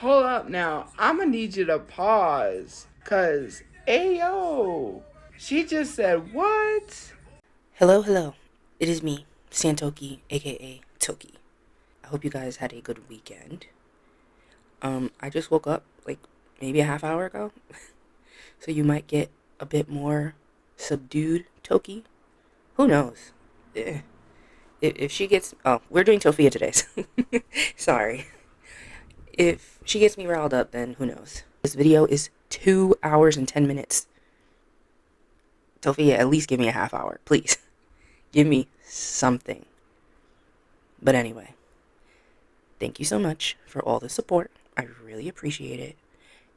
Hold up now. I'm gonna need you to pause. Cause, ayo, she just said what? Hello, hello. It is me, Santoki, aka Toki. I hope you guys had a good weekend. I just woke up like maybe a half hour ago, so you might get a bit more subdued Toki. Who knows? Eh. If she gets, we're doing Tofia today. So sorry. If she gets me riled up, then who knows? This video is 2 hours and 10 minutes. Tofia, at least give me a half hour, please. Give me something. But anyway. Thank you so much for all the support. I really appreciate it.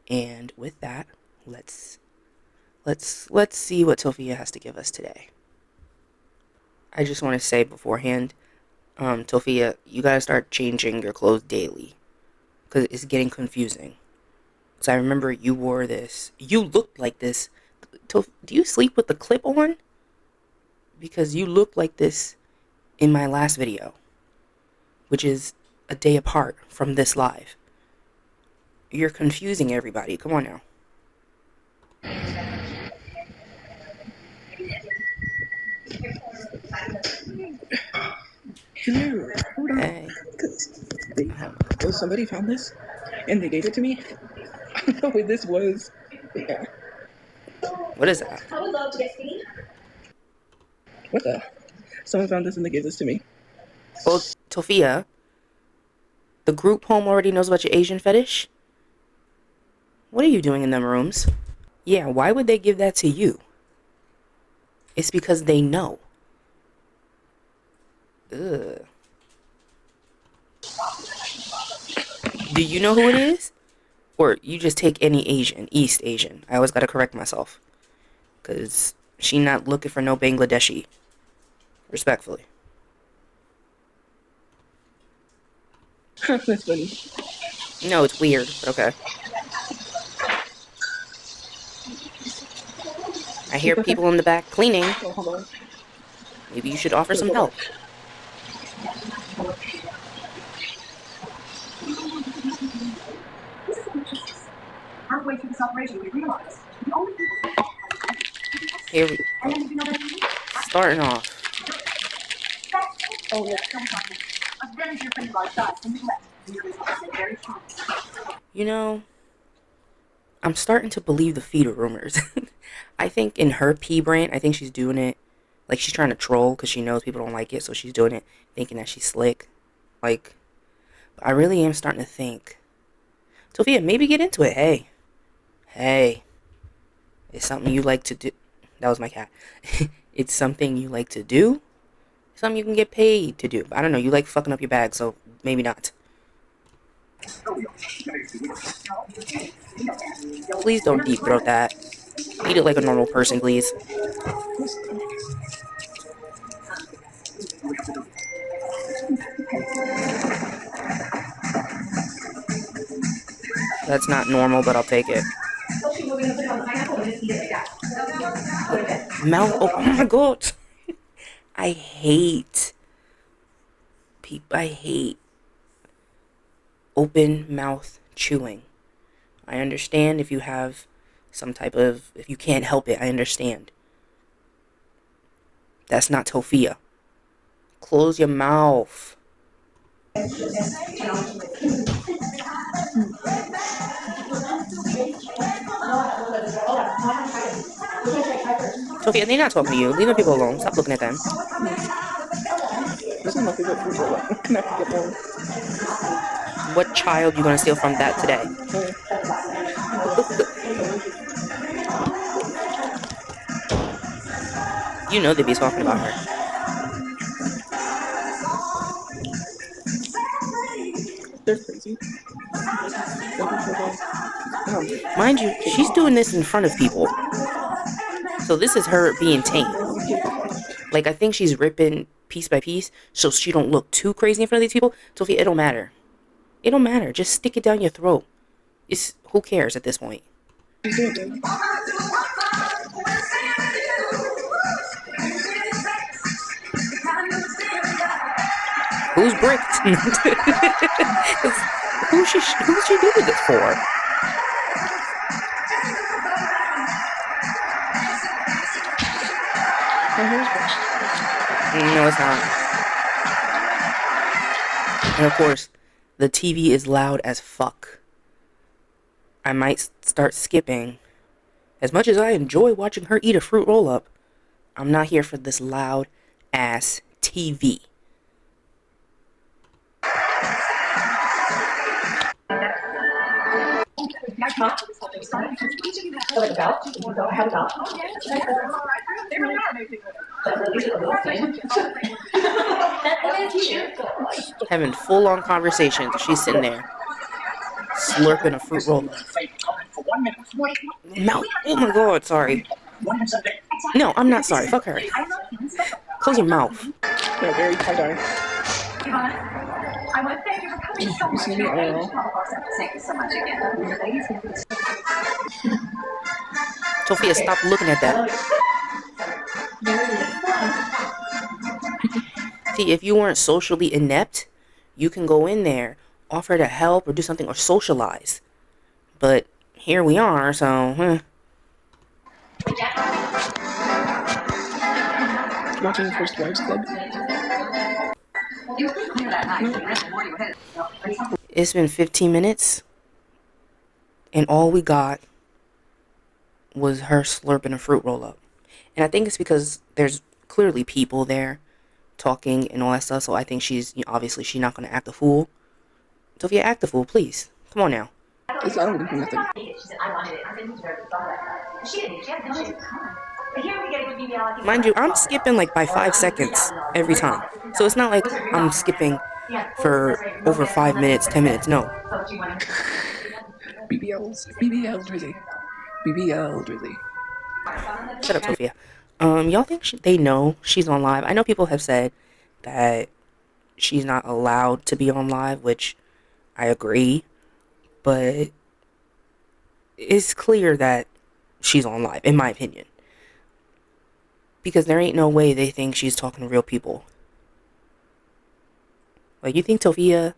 And with that, let's see what Sophia has to give us today. I just want to say beforehand, Sophia, you gotta start changing your clothes daily because it's getting confusing. Because I remember you wore this. You looked like this. Do you sleep with the clip on? Because you looked like this in my last video, which is a day apart from this live. You're confusing everybody. Come on now. Hello. Hold on. Hey. Somebody found this and they gave it to me. I don't know what this was. Yeah. What is that? I would love to get skinny. What the? Someone found this and they gave this to me. Well, Sophia, the group home already knows about your Asian fetish? What are you doing in them rooms? Yeah, why would they give that to you? It's because they know. Ugh. Do you know who it is? Or you just take any Asian, East Asian. I always gotta correct myself. Because she not looking for no Bangladeshi. Respectfully. That's funny. No, it's weird, but okay. I hear people in the back cleaning. Oh, hold on. Maybe you should offer some help. Halfway through this operation, we realized the only people. Here we go. Starting off. Oh, yeah. Avenge your friend like that, and you left. You know, I'm starting to believe the feeder rumors. I think in her pea brain, I think she's doing it like she's trying to troll because she knows people don't like it, so she's doing it thinking that she's slick. Like, I really am starting to think, Sophia, maybe get into it. Hey, it's something you like to do. That was my cat. It's something you like to do. Something you can get paid to do. I don't know. You like fucking up your bag, so maybe not. Please don't deep throat that. Eat it like a normal person, please. That's not normal, but I'll take it. Mouth. Oh my god. I hate I hate open mouth chewing. I understand if you have some type of, if you can't help it, I understand. That's not Tofia. Close your mouth. Tofia, they're not talking to you. Leave the people alone. Stop looking at them. This is my favorite food. Can I get more? What child you gonna steal from that today? You know they be talking about her. They're crazy. Mind you, she's doing this in front of people. So this is her being tame. Like, I think she's ripping piece by piece so she don't look too crazy in front of these people. Sophia, it don't matter. It don't matter. Just stick it down your throat. It's, who cares at this point? Who's bricked? 'Cause who's she doing this for? Her hair's brushed. No, it's not. And of course, the TV is loud as fuck. I might start skipping. As much as I enjoy watching her eat a fruit roll-up, I'm not here for this loud ass TV. Having full-on conversations. She's sitting there slurping a fruit roll-up. Mouth. Oh my god, sorry. No, I'm not sorry. Fuck her. Close your mouth. No, very tie-dye. I want to thank you for coming so You much. see me? I don't know. Thank you so much again. Tophia, stop looking at that. See, if you weren't socially inept, you can go in there, offer to help or do something or socialize. But here we are, so... Watching the First Wives Club. It's been 15 minutes, and all we got was her slurping a fruit roll-up. And I think it's because there's clearly people there talking and all that stuff, so I think she's, obviously she's not going to act a fool. So if you act a fool, please. Come on now. I don't really do nothing. Mind you, I'm skipping like by 5 seconds every time. So it's not like I'm skipping for over 5 minutes, 10 minutes, no. BBLs, Drizzy. BBL, Drizzy. Shut up, Sophia. Y'all think they know she's on live? I know people have said that she's not allowed to be on live, which I agree. But it's clear that she's on live, in my opinion. Because there ain't no way they think she's talking to real people. Like, you think Tophia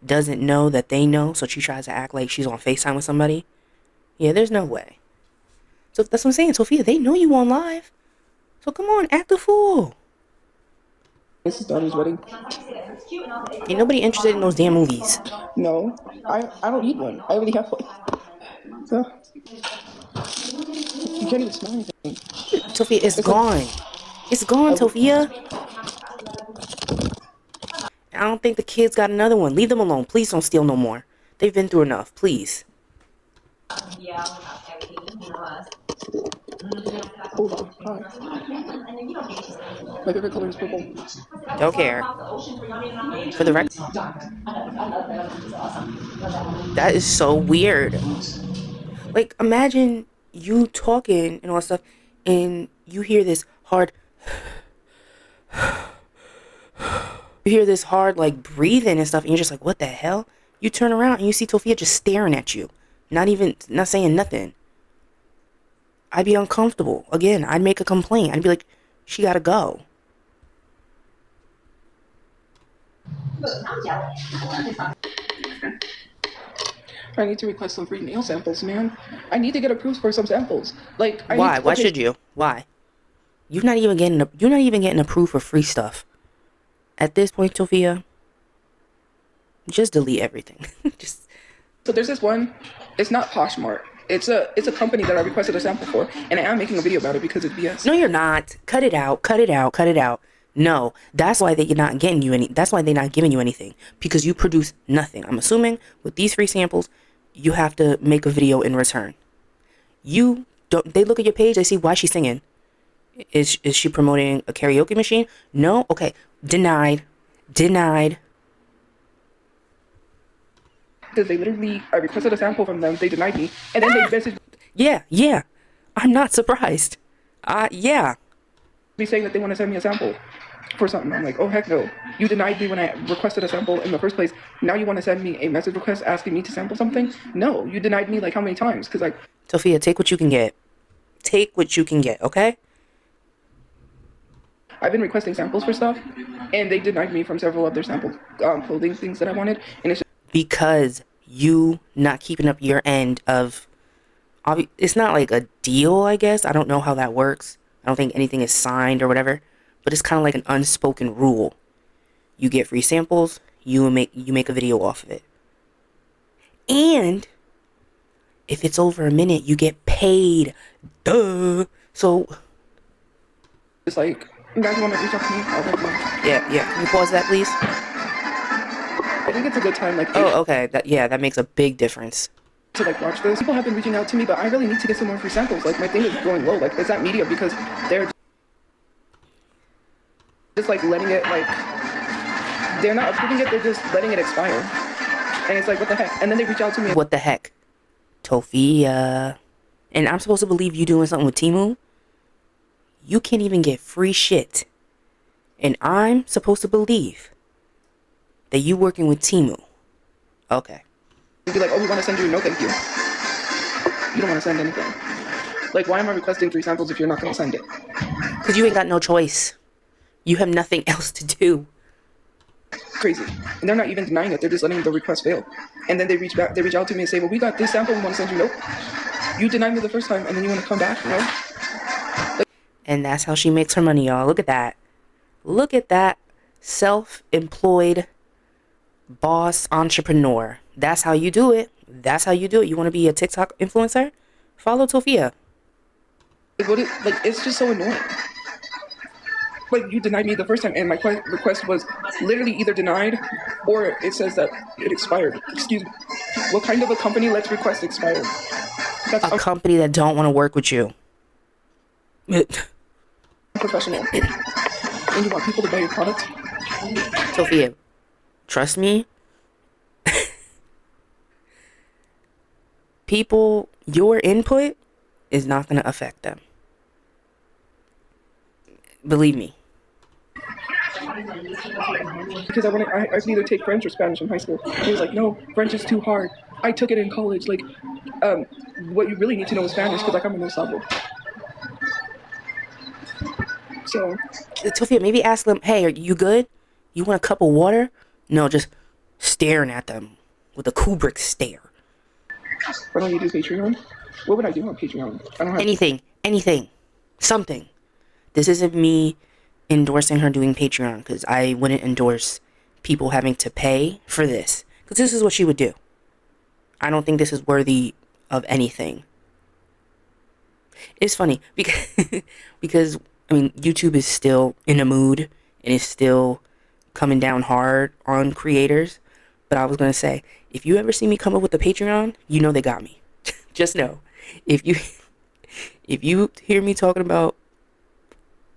doesn't know that they know, so she tries to act like she's on FaceTime with somebody? Yeah, there's no way. So that's what I'm saying, Tophia, they know you on live. So come on, act a fool. This is daughter's wedding. Ain't nobody interested in those damn movies. No, I don't need one. I already have one. So, you can't even smell anything. Tophia, it's gone. It's gone, Tophia. I don't think the kids got another one. Leave them alone. Please don't steal no more. They've been through enough. Please. Hold on. Hi. My favorite color is purple. Don't care. For the record, that is so weird. Like, imagine you talking and all that stuff, and you hear this hard... You hear this hard, like, breathing and stuff, and you're just like, what the hell? You turn around, and you see Tophia just staring at you. Not saying nothing. I'd be uncomfortable. Again, I'd make a complaint. I'd be like, she gotta go. I need to request some free nail samples, man. I need to get approved for some samples. Like, Why? Why should you? Why? You're not even getting approved for free stuff. At this point, Tophia, just delete everything. Just. So there's this one. It's not Poshmark. It's a company that I requested a sample for, and I am making a video about it because it's BS. No, you're not. Cut it out. Cut it out. Cut it out. No, that's why they're not getting you any. That's why they're not giving you anything, because you produce nothing. I'm assuming with these free samples, you have to make a video in return. You don't. They look at your page. They see why she's singing. Is she promoting a karaoke machine? No. Okay. Denied. Denied. Because they literally, I requested a sample from them. They denied me, and then they messaged. Yeah. I'm not surprised. Yeah. Me saying that they want to send me a sample for something. I'm like, oh heck no! You denied me when I requested a sample in the first place. Now you want to send me a message request asking me to sample something? No, you denied me like how many times? Because like, Tophia, take what you can get. Take what you can get, okay? I've been requesting samples for stuff, and they denied me from several of their sample clothing things that I wanted, and it's because you not keeping up your end of, it's not like a deal, I guess. I don't know how that works. I don't think anything is signed or whatever, but it's kind of like an unspoken rule. You get free samples, you make a video off of it, and if it's over a minute, you get paid. Duh. So just like, you guys want to reach out to me? I'll let you know. yeah. Can you pause that, please? I think it's a good time, like, Oh, okay. That makes a big difference. to like watch this. People have been reaching out to me, but I really need to get some more free samples. Like, my thing is going low. Like, it's that media because they're just like letting it, like, they're not approving it, they're just letting it expire. And it's like, what the heck? And then they reach out to me. What the heck? Tophia. And I'm supposed to believe you doing something with Temu? You can't even get free shit. And I'm supposed to believe that you working with Temu. Okay. Be like, oh, we want to send you. No, thank you. You don't want to send anything. Like, why am I requesting 3 samples if you're not going to send it? Because you ain't got no choice. You have nothing else to do. Crazy. And they're not even denying it. They're just letting the request fail. And then they reach out to me and say, well, we got this sample. We want to send you. Nope. You denied me the first time, and then you want to come back? No. Like, and that's how she makes her money, y'all. Look at that. Look at that self-employed boss entrepreneur. That's how you do it. That's how you do it. You want to be a TikTok influencer? Follow Tophia. it's just so annoying. Like, you denied me the first time, and my request was literally either denied or it says that it expired. Excuse me. What kind of a company lets request expire? That's a company that don't want to work with you. Professional. And you want people to buy your product? Tophia, trust me. People, your input is not going to affect them. Believe me. Because I could either take French or Spanish in high school. He was like, no, French is too hard. I took it in college. Like, what you really need to know is Spanish because like, I'm in El Salvador. So, Tophia, maybe ask them, hey, are you good? You want a cup of water? No, just staring at them with a Kubrick stare. Why don't you do Patreon? What would I do on Patreon? I don't have anything, something. This isn't me endorsing her doing Patreon because I wouldn't endorse people having to pay for this because this is what she would do. I don't think this is worthy of anything. It's funny because I mean, YouTube is still in a mood and is still coming down hard on creators. But I was going to say, if you ever see me come up with a Patreon, you know they got me. Just know. If you hear me talking about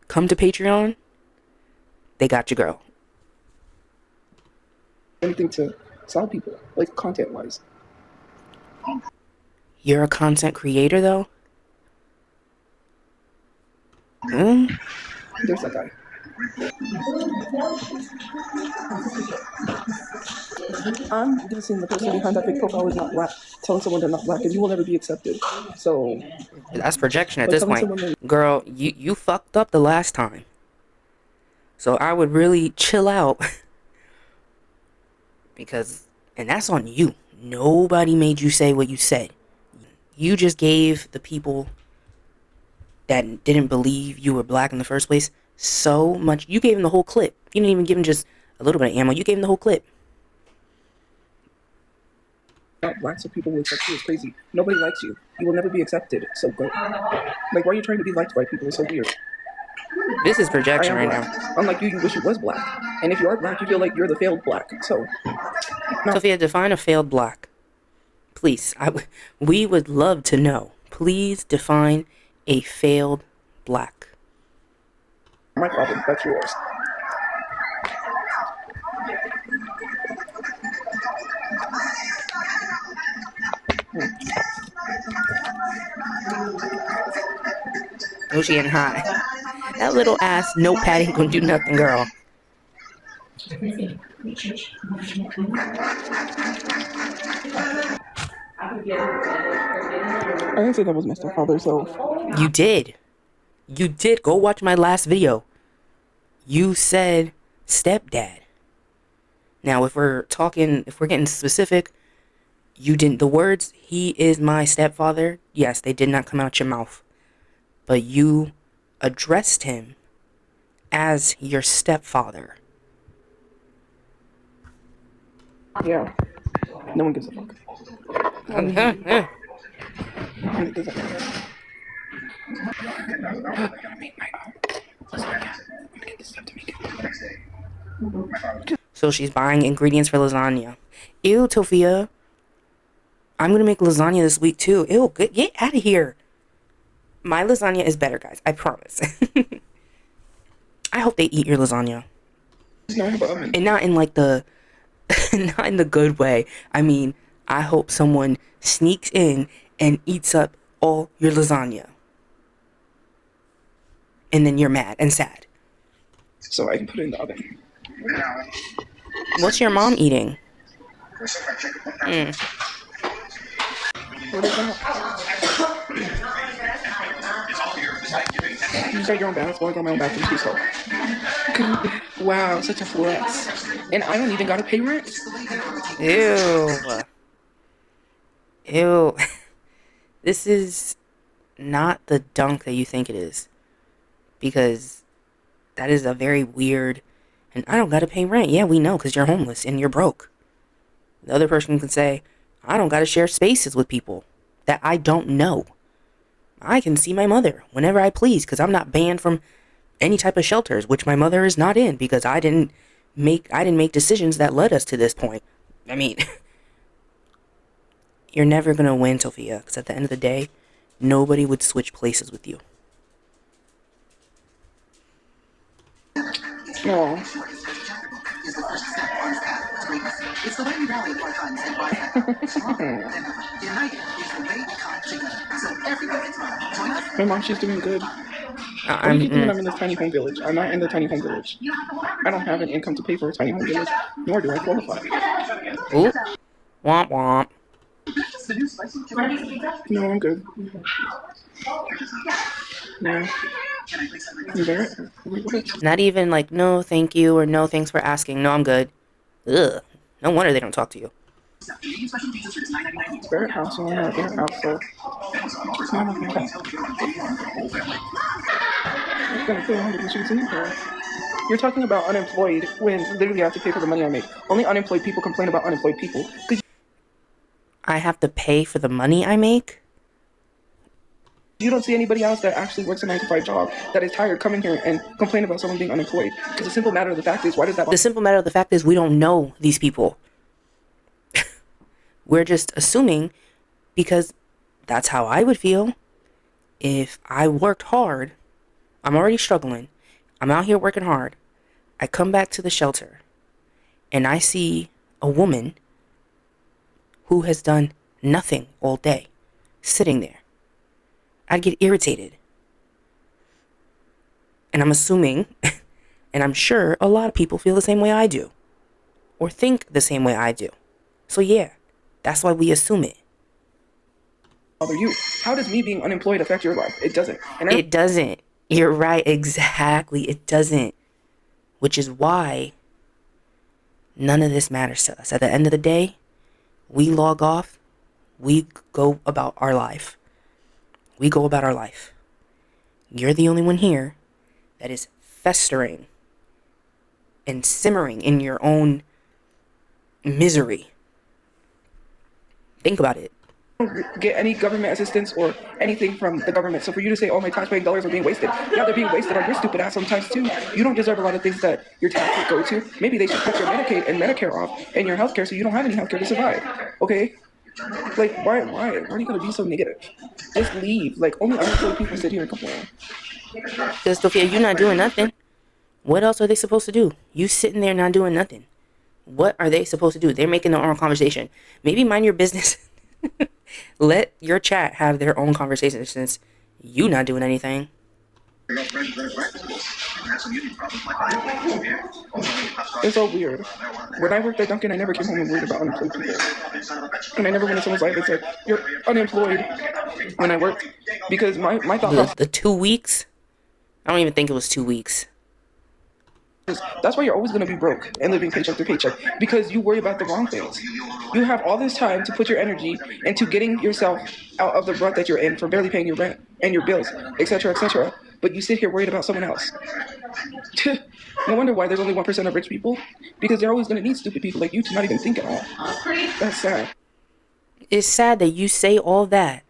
come to Patreon, they got your girl. anything to sell people, like content-wise. You're a content creator, though? There's that guy. I'm guessing the person behind that big profile is not black, telling someone they're not black, and you will never be accepted. So that's projection at like this point. Girl, you fucked up the last time. So I would really chill out. And that's on you. Nobody made you say what you said. You just gave the people that didn't believe you were black in the first place so much. You gave them the whole clip. You didn't even give them just a little bit of ammo. You gave them the whole clip. not black, so people will accept you. It's crazy. Nobody likes you. You will never be accepted. So go. Like, why are you trying to be liked by people? It's so weird. This is projection right black. now. Unlike you wish you was black. And if you are black, you feel like you're the failed black. So, no. Tophia, define a failed black. Please. We would love to know. Please define a failed black. My problem. That's yours. Oh, she getting high. That little ass notepad ain't gonna do nothing, girl. I didn't say that was my stepfather, so... You did. You did. Go watch my last video. You said stepdad. Now, if we're getting specific, you didn't, the words, he is my stepfather, yes, they did not come out your mouth. But you addressed him as your stepfather. Yeah. No one gives a fuck. It doesn't matter. I'm gonna make my own lasagna. I'm gonna get this stuff to make it. So she's buying ingredients for lasagna. Ew, Tophia. I'm gonna make lasagna this week too. Ew, get out of here. My lasagna is better, guys. I promise. I hope they eat your lasagna. And not in like the not in the good way. I mean, I hope someone sneaks in and eats up all your lasagna. And then you're mad and sad. So I can put it in the oven. What's your mom eating? What is that? You start your own basketball, I got my own bathroom too, so. Wow, such a flex. And I don't even gotta pay rent. Ew. Ew. This is not the dunk that you think it is. Because that is a very weird, and I don't gotta pay rent. Yeah, we know, because you're homeless and you're broke. The other person can say, I don't gotta share spaces with people that I don't know. I can see my mother whenever I please, because I'm not banned from any type of shelters, which my mother is not in, because I didn't make decisions that led us to this point. I mean, you're never gonna win, Tophia, because at the end of the day, nobody would switch places with you. No. It's the way we rally our funds and buy United is the way we come together. So everybody, join us. My mom, she's doing good. Why do you keep thinking I'm in this tiny home village? I'm not in the tiny home village. I don't have an income to pay for a tiny home village, nor do I qualify. Ooh. Womp womp. No, I'm good. No. You there? Not even like, no, thank you, or no, thanks for asking. No, I'm good. Ugh. No wonder they don't talk to you. Barrett house, or not Barrett house, so. It's not like that. It's gonna pay 100 machines in here. You're talking about unemployed when literally I have to pay for the money I make. Only unemployed people complain about unemployed people. I have to pay for the money I make? You don't see anybody else that actually works a 9-to-5 job that is tired coming here and complain about someone being unemployed. Because the simple matter of the fact is, why does that... The simple matter of the fact is we don't know these people. We're just assuming because that's how I would feel. If I worked hard, I'm already struggling. I'm out here working hard. I come back to the shelter and I see a woman who has done nothing all day sitting there. I'd get irritated. And I'm assuming, and I'm sure a lot of people feel the same way I do. Or think the same way I do. So yeah, that's why we assume it. Bother you. How does me being unemployed affect your life? It doesn't. And it doesn't. You're right, exactly. It doesn't. Which is why none of this matters to us. At the end of the day, we log off. We go about our life. We go about our life. You're the only one here that is festering and simmering in your own misery. Think about it. Don't get any government assistance or anything from the government. So for you to say, oh, my taxpaying dollars are being wasted. Yeah, they're being wasted on your stupid ass sometimes too. You don't deserve a lot of things that your taxes go to. Maybe they should cut your Medicaid and Medicare off and your healthcare so you don't have any healthcare to survive. Okay? Like, why are you gonna be so negative? Just leave. Like, only unemployed people sit here and complain. Because, Tophia, you're not doing nothing. What else are they supposed to do? You sitting there not doing nothing. What are they supposed to do? They're making their own conversation. Maybe mind your business. Let your chat have their own conversation since you not doing anything. It's so weird. When I worked at Dunkin', I never came home and worried about unemployed people. And I never went to someone's life and said, you're unemployed when I worked. Because my thought process... The 2 weeks? I don't even think it was 2 weeks. That's why you're always going to be broke and living paycheck to paycheck, because you worry about the wrong things. You have all this time to put your energy into getting yourself out of the rut that you're in for barely paying your rent and your bills, etc., etc. But you sit here worried about someone else. No wonder why there's only 1% of rich people, because they're always going to need stupid people like you to not even think at all. That's sad. It's sad that you say all that,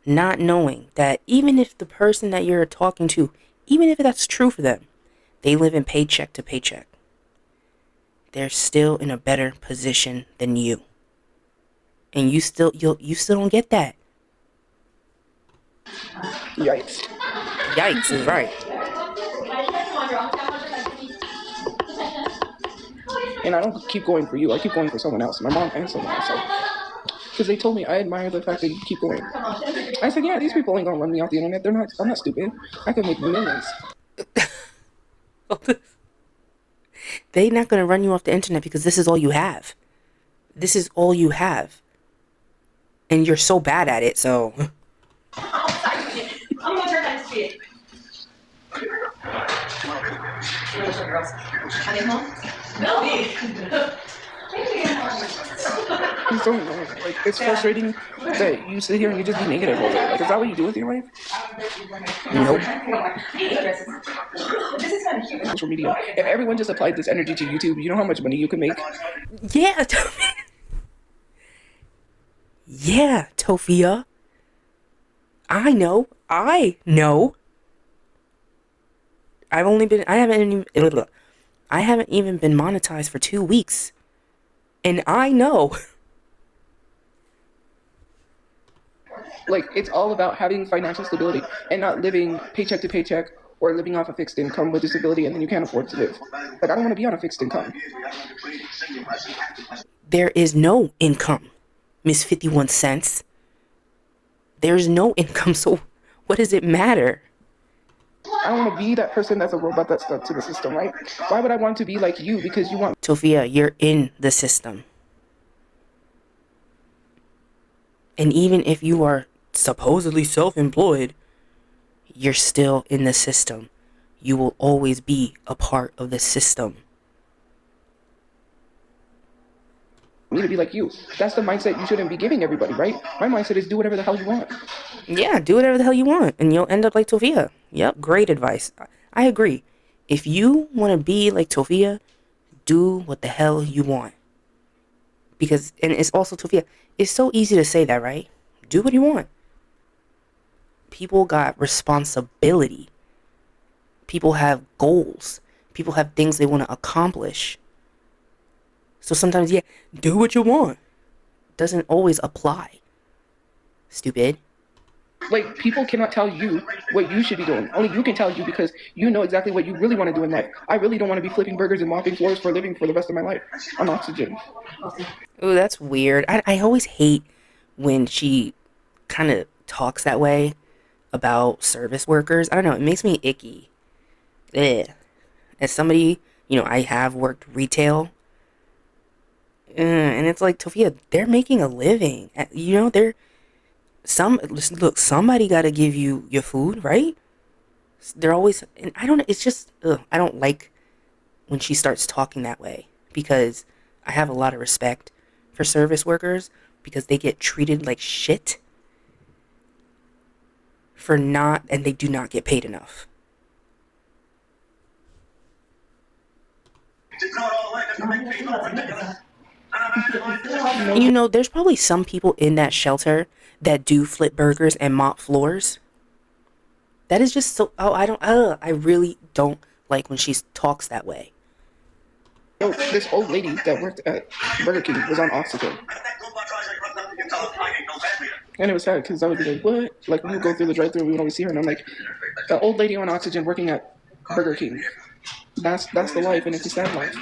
not knowing that even if the person that you're talking to, even if that's true for them, they live in paycheck to paycheck, they're still in a better position than you. And you still don't get that. Yikes. Yikes is right. And I don't keep going for you. I keep going for someone else. My mom and someone else. Because they told me I admire the fact that you keep going. I said, yeah, these people ain't gonna run me off the internet. I'm not stupid. I could make millions. They're not gonna run you off the internet because this is all you have. This is all you have. And you're so bad at it, so. I'm gonna turn that shit. Are they home? No. It's so annoying. Like, it's frustrating that you sit here and you just be negative all day. Like, is that what you do with your life? Nope. This is kind of cute. Social media. If everyone just applied this energy to YouTube, you know how much money you could make? Yeah, yeah, Tophia. I know. I haven't even been monetized for 2 weeks. And I know. Like, it's all about having financial stability and not living paycheck to paycheck or living off a fixed income with disability and then you can't afford to live. Like, I don't want to be on a fixed income. There is no income, Miss 51 cents. There's no income, so what does it matter? I don't want to be that person that's a robot that's stuck to the system, right? Why would I want to be like you? Because you want... Tophia, you're in the system. And even if you are supposedly self-employed, you're still in the system. You will always be a part of the system. me to be like you. That's the mindset you shouldn't be giving everybody, right? My mindset is do whatever the hell you want. Yeah, do whatever the hell you want, and you'll end up like Tophia. Yep, great advice. I agree. If you want to be like Tophia, do what the hell you want. Because, and it's also Tophia, it's so easy to say that, right? Do what you want. People got responsibility. People have goals. People have things they want to accomplish. So sometimes, yeah, do what you want. Doesn't always apply. Stupid. Like, people cannot tell you what you should be doing. Only you can tell you because you know exactly what you really want to do in life. I really don't want to be flipping burgers and mopping floors for a living for the rest of my life on oxygen. Ooh, that's weird. I always hate when she kind of talks that way about service workers. I don't know. It makes me icky. Ugh. As somebody, I have worked retail. And it's like, Tophia, they're making a living. Somebody got to give you your food, right? They're always, and I don't, it's just, I don't like when she starts talking that way, because I have a lot of respect for service workers because they get treated like shit and they do not get paid enough. There's probably some people in that shelter that do flip burgers and mop floors. That is just so, I really don't like when she talks that way. This old lady that worked at Burger King was on oxygen. And it was sad because I would be like, what? Like, we would go through the drive-thru, we would always see her, and I'm like, the old lady on oxygen working at Burger King. That's the life, and it's a sad life.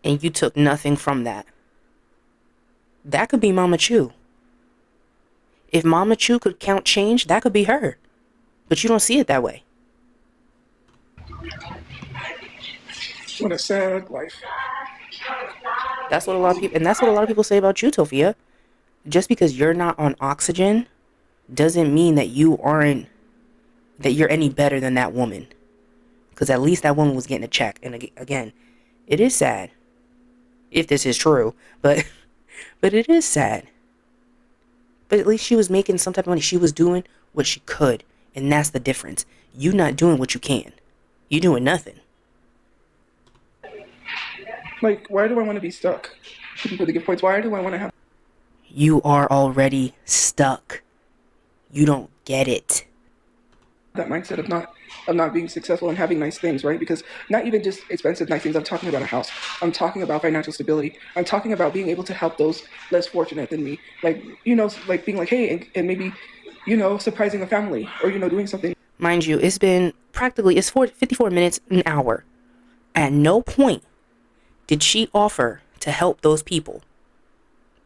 And you took nothing from that. That could be Mama Chu. If Mama Chu could count change, that could be her. But you don't see it that way. What a sad life. That's what a lot of people say about you, Tophia. Just because you're not on oxygen doesn't mean that you're any better than that woman. Because at least that woman was getting a check. And again, it is sad if this is true, but it is sad. But at least she was making some type of money. She was doing what she could, and that's the difference. You not doing what you can. You doing nothing. Like, why do I want to be stuck? Looking for the gift points. Why do I want to have You are already stuck. You don't get it. that mindset of not being successful and having nice things, right? Because not even just expensive nice things. I'm talking about a house. I'm talking about financial stability. I'm talking about being able to help those less fortunate than me. Like, like being like, hey, and maybe, surprising a family or, doing something. Mind you, it's been practically, 54 minutes, an hour. At no point did she offer to help those people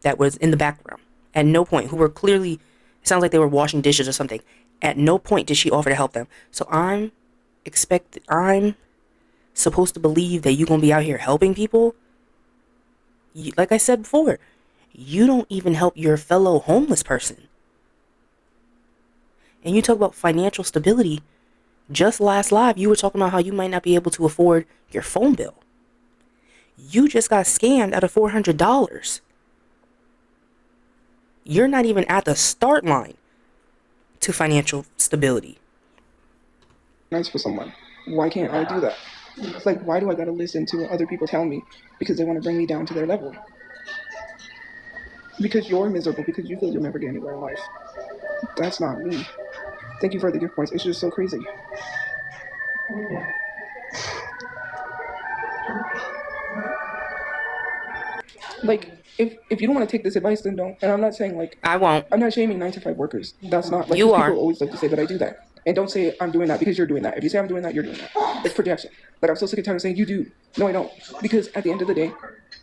that was in the background. At no point, who were clearly, it sounds like they were washing dishes or something. At no point did she offer to help them. So I'm supposed to believe that you're going to be out here helping people? Like I said before, you don't even help your fellow homeless person. And you talk about financial stability. Just last live, you were talking about how you might not be able to afford your phone bill. You just got scammed out of $400. You're not even at the start line to financial stability. Nice for someone. Why can't I do that? It's like, why do I gotta listen to what other people tell me because they want to bring me down to their level? Because you're miserable, because you feel you'll never get anywhere in life. That's not me. Thank you for the gift points. It's just so crazy. Like, if you don't want to take this advice, then don't. And I'm not saying like I won't. I'm not shaming 9 to 5 workers. That's not like You are. people always like to say that I do that. And don't say I'm doing that because you're doing that. If you say I'm doing that, you're doing that. It's projection. Like I'm so sick and tired of saying you do. No, I don't. Because at the end of the day,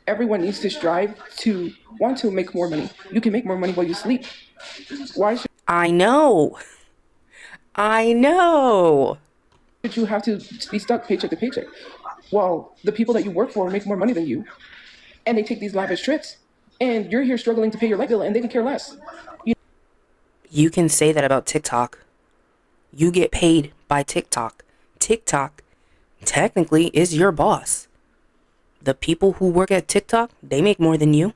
everyone needs to strive to want to make more money. You can make more money while you sleep. Why I know. should you have to be stuck paycheck to paycheck? While the people that you work for make more money than you, and they take these lavish trips, and you're here struggling to pay your light bill, and they can care less. You can say that about TikTok. You get paid by TikTok. TikTok technically is your boss. The people who work at TikTok, they make more than you.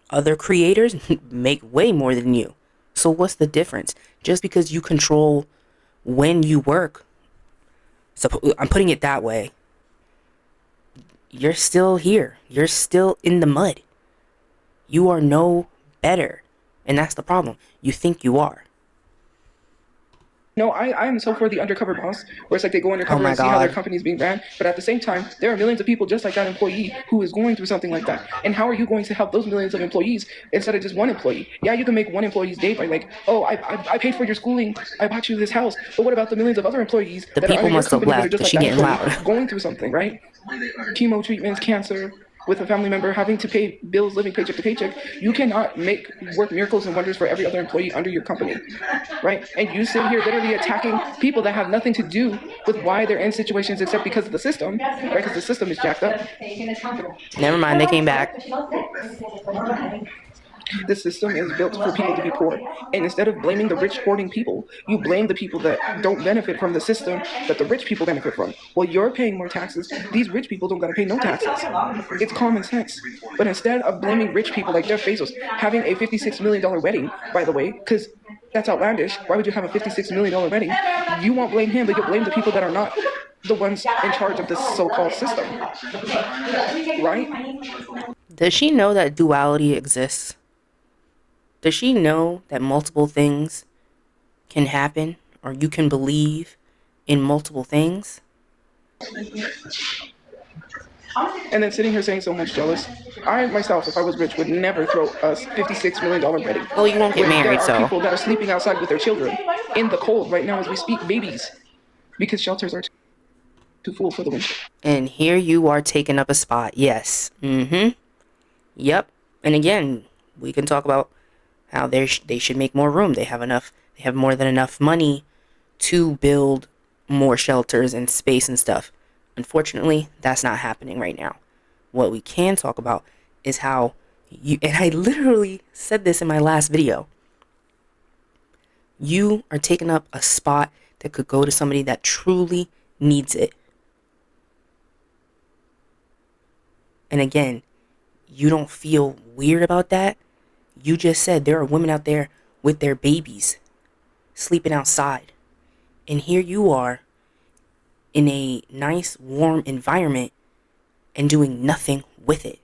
Other creators make way more than you. So what's the difference? Just because you control when you work, I'm putting it that way, you're still here. You're still in the mud. You are no better. And that's the problem. You think you are. No, I'm so for the undercover boss, where it's like they go undercover my and see how their God. company's being ran. But at the same time, there are millions of people just like that employee who is going through something like that. And how are you going to help those millions of employees instead of just one employee? Yeah, you can make one employee's day by like, oh, I paid for your schooling, I bought you this house. But what about the millions of other employees The that are people under your must have company that are left just 'cause like she that getting employee, loud. going through something, right? Chemo treatments, cancer, with a family member having to pay bills, living paycheck to paycheck. You cannot work miracles and wonders for every other employee under your company, right? And you sit here literally attacking people that have nothing to do with why they're in situations except because of the system, right? Because the system is jacked up. Never mind, they came back. The system is built for people to be poor. And instead of blaming the rich hoarding people, you blame the people that don't benefit from the system that the rich people benefit from. Well, you're paying more taxes. These rich people don't gotta pay no taxes. It's common sense. But instead of blaming rich people like Jeff Bezos having a $56 million wedding, by the way, because that's outlandish. Why would you have a $56 million wedding? You won't blame him, but you'll blame the people that are not the ones in charge of this so-called system. Right? Does she know that duality exists? Does she know that multiple things can happen, or you can believe in multiple things? And then sitting here saying so much jealous. I myself, if I was rich, would never throw a $56 million wedding. Well, you won't get When married, there are so. people that are sleeping outside with their children in the cold right now as we speak, babies, because shelters are too full for the winter. And here you are taking up a spot. Yes. Yep. And again, we can talk about how they should make more room. They have more than enough money to build more shelters and space and stuff. Unfortunately, that's not happening right now. What we can talk about is how and I literally said this in my last video, you are taking up a spot that could go to somebody that truly needs it. And again, you don't feel weird about that. You just said there are women out there with their babies sleeping outside. And here you are in a nice, warm environment and doing nothing with it.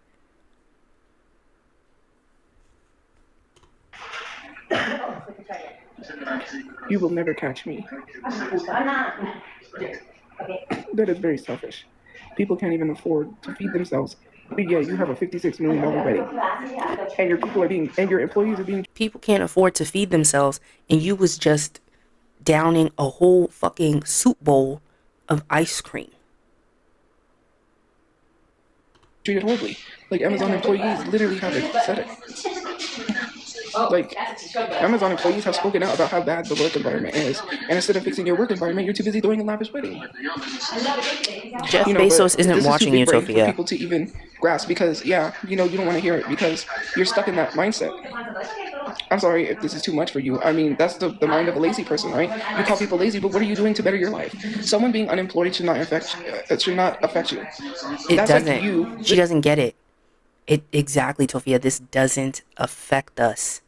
You will never catch me. That is very selfish. People can't even afford to feed themselves. But yeah, you have a $56 million wedding. And your people are being, and your employees are being People can't afford to feed themselves, and you was just downing a whole fucking soup bowl of ice cream. treated horribly. Like Amazon employees literally have said it. Like Amazon employees have spoken out about how bad the work environment is, and instead of fixing your work environment, you're too busy throwing a lavish wedding. Jeff You know, Bezos but isn't this is watching too you, big brain for Tophia. people to even grasp because, yeah, you know, you don't want to hear it because you're stuck in that mindset. I'm sorry if this is too much for you. I mean, that's the mind of a lazy person, right? You call people lazy, but what are you doing to better your life? Someone being unemployed should not affect you. It That's doesn't. like you. She doesn't get it. It exactly, Tophia. This doesn't affect us.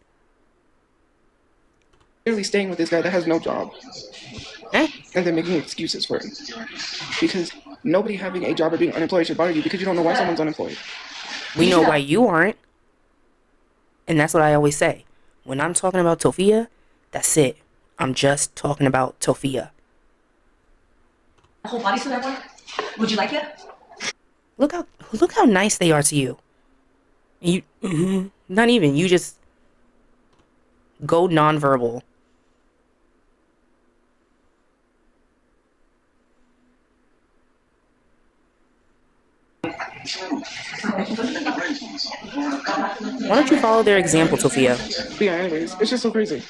Literally staying with this guy that has no job Eh? and then making excuses for it. Because nobody having a job or being unemployed should bother you because you don't know why someone's unemployed. We know why you aren't. And that's what I always say. When I'm talking about Tophia, that's it. I'm just talking about Tophia. A whole bodysuit I want. Would you like it? Look how nice they are to you. You not even. You just go nonverbal. Why don't you follow their example, Tophia? But yeah, anyways, it's just so crazy.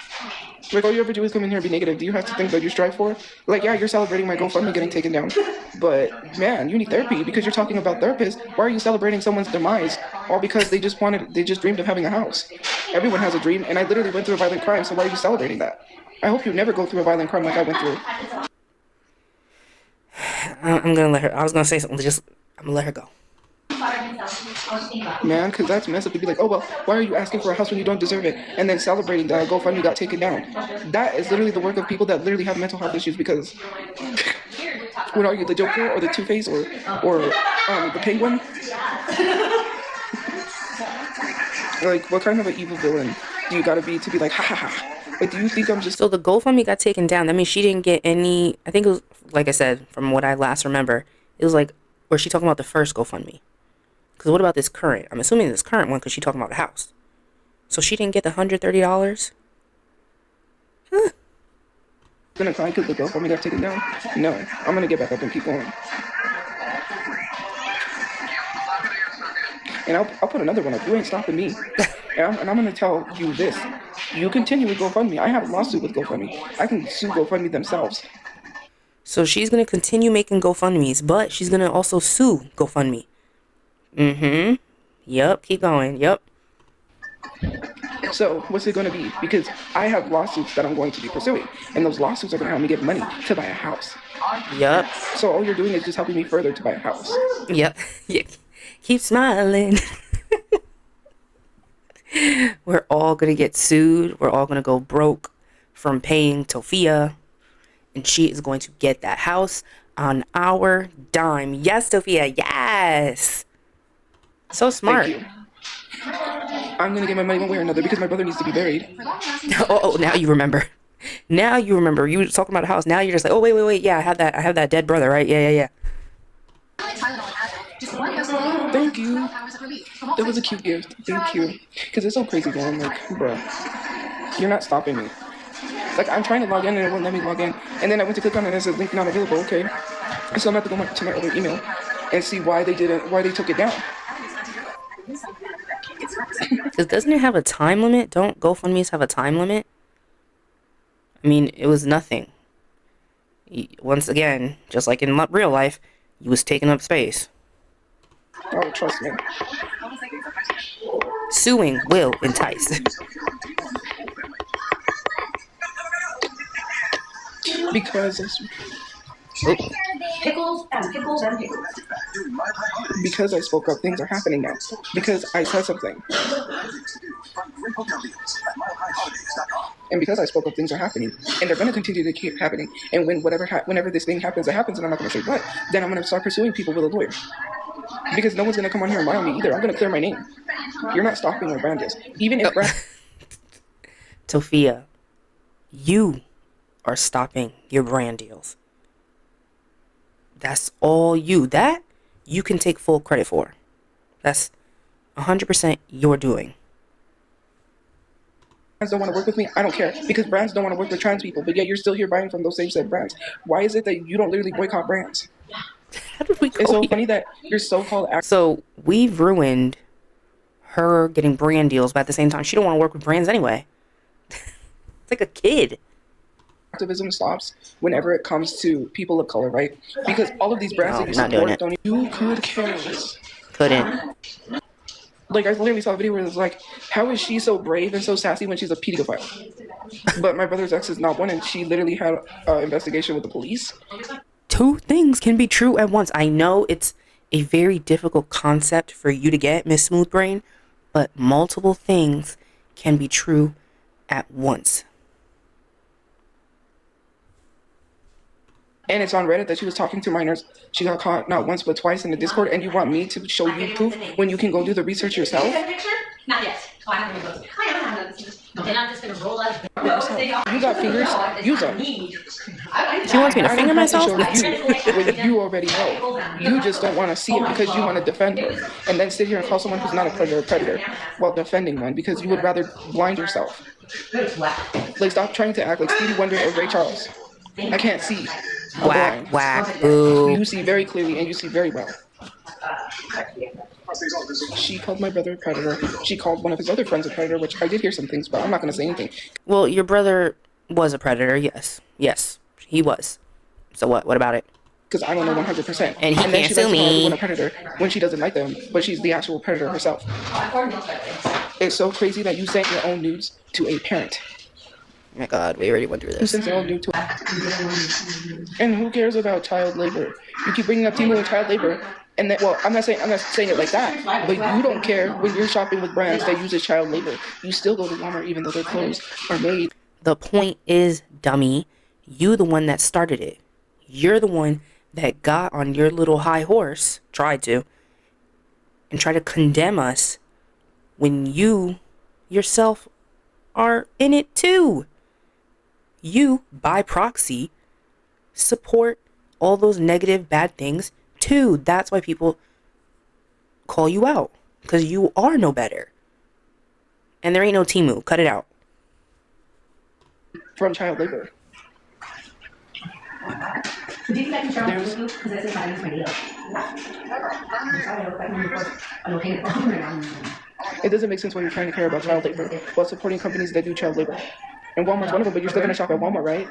Like, all you ever do is come in here and be negative. Do you have to think that you strive for? Like, yeah, you're celebrating my GoFundMe getting taken down. But, man, you need therapy because you're talking about therapists. Why are you celebrating someone's demise? All because they just dreamed of having a house. Everyone has a dream, and I literally went through a violent crime, so why are you celebrating that? I hope you never go through a violent crime like I went through. I'm gonna let her. I was gonna say something. I'm gonna let her go. Man, because that's messed up to be like, oh, well, why are you asking for a house when you don't deserve it? And then celebrating that GoFundMe got taken down. That is literally the work of people that literally have mental health issues because what are you, the Joker or the Two-Face or the Penguin? Like, what kind of an evil villain do you gotta be to be like, ha ha ha? Like, do you think I'm just... So the GoFundMe got taken down. That means she didn't get any. I think it was, like I said, from what I last remember, it was like, or she talking about the first GoFundMe? Because what about this current? I'm assuming this current one because she talking about the house. So she didn't get the $130? Huh. gonna cry because the GoFundMe got taken down? No, I'm gonna get back up and keep going. And I'll put another one up. You ain't stopping me. And I'm gonna tell you this. You continue with GoFundMe. I have a lawsuit with GoFundMe. I can sue GoFundMe themselves. So she's going to continue making GoFundMes, but she's going to also sue GoFundMe. Mm-hmm. Yep, keep going. Yep. So what's it going to be? Because I have lawsuits that I'm going to be pursuing. And those lawsuits are going to help me get money to buy a house. Yep. So all you're doing is just helping me further to buy a house. Yep. Yeah. Keep smiling. We're all going to get sued. We're all going to go broke from paying Tophia. And she is going to get that house on our dime. Yes, Tophia. Yes. So smart. Thank you. I'm going to get my money one way or another because my brother needs to be buried. Oh, now you remember. Now you remember. You were talking about a house. Now you're just like, oh, wait. Yeah, I have that dead brother, right? Yeah. Thank you. That was a cute gift. Thank you. Because it's so crazy, man. Like, bruh, you're not stopping me. Like, I'm trying to log in and it won't let me log in. And then I went to click on it and it says link not available. Okay. So I'm going to have to go to my other email and see why they took it down. Because doesn't it have a time limit? Don't GoFundMe's have a time limit? I mean, it was nothing. Once again, just like in real life, you was taking up space. Oh, trust me. Suing will entice. Because it's... Pickles and pickles and pickles. During my high holidays, Because I spoke up, things are happening now. Because I said something. things to do. Find great hotel deals at mileholidays.com. And because I spoke up, things are happening. And they're going to continue to keep happening. And whenever this thing happens, it happens, and I'm not going to say what, then I'm going to start pursuing people with a lawyer. Because no one's going to come on here and lie on me either. I'm going to clear my name. You're not stopping where Brand is. Even if Brand... Tophia, you are stopping your brand deals. That's all you. That you can take full credit for. That's 100% your doing. brands don't want to work with me, I don't care. Because brands don't want to work with trans people, but yet you're still here buying from those same said brands. Why is it that you don't literally boycott brands? How did we go It's so here? funny that your so-called So we've ruined her getting brand deals, but at the same time, she don't want to work with brands anyway. It's like a kid. activism stops whenever it comes to people of color, right? Because all of these brands No, that you not doing support it. don't. You could care less. Couldn't. Like, I literally saw a video where it was like, how is she so brave and so sassy when she's a pedophile? But my brother's ex is not one, and she literally had an investigation with the police. Two things can be true at once. I know it's a very difficult concept for you to get, Miss Smooth Brain, but multiple things can be true at once. And it's on Reddit that she was talking to minors. She got caught not once but twice in the Discord, and you want me to show you proof when you can go do the research yourself? Take a picture? Not yet. Oh, I'm not gonna go. I am not gonna go. Then I'm just gonna roll out. You got fingers, use them. She wants me to I finger don't have to myself? show you what you already know. You just don't want to see it because you want to defend her, and then sit here and call someone who's not a predator while defending one because you would rather blind yourself. Like, stop trying to act like Stevie Wonder or Ray Charles. I can't see. I'm blind. Whack, boo. You see very clearly and you see very well. She called my brother a predator. She called one of his other friends a predator, which I did hear some things, but I'm not going to say anything. Well, your brother was a predator, yes. Yes, he was. So what? What about it? Because I don't know 100%. And he then can't she sue likes to call me. everyone a predator when she doesn't like them, but she's the actual predator herself. It's so crazy that you sent your own nudes to a parent. Oh my God, we already went through Who this. sends their own nude to And who cares about child labor? You keep bringing up Timu and child labor, and then, well, I'm not saying it like that, but you don't care when you're shopping with brands that uses child labor. You still go to Walmart even though their clothes are made. The point is, dummy, you the one that started it. You're the one that got on your little high horse, tried to, and try to condemn us when you yourself are in it too. You, by proxy, support all those negative, bad things too. That's why people call you out. Because you are no better. And there ain't no Timu. Cut it out. From child labor. Do you think I can share my YouTube? Because I think I use my needle. It doesn't make sense why you're trying to care about child labor while supporting companies that do child labor. And Walmart's one of them, but you're still going to shop at Walmart, right?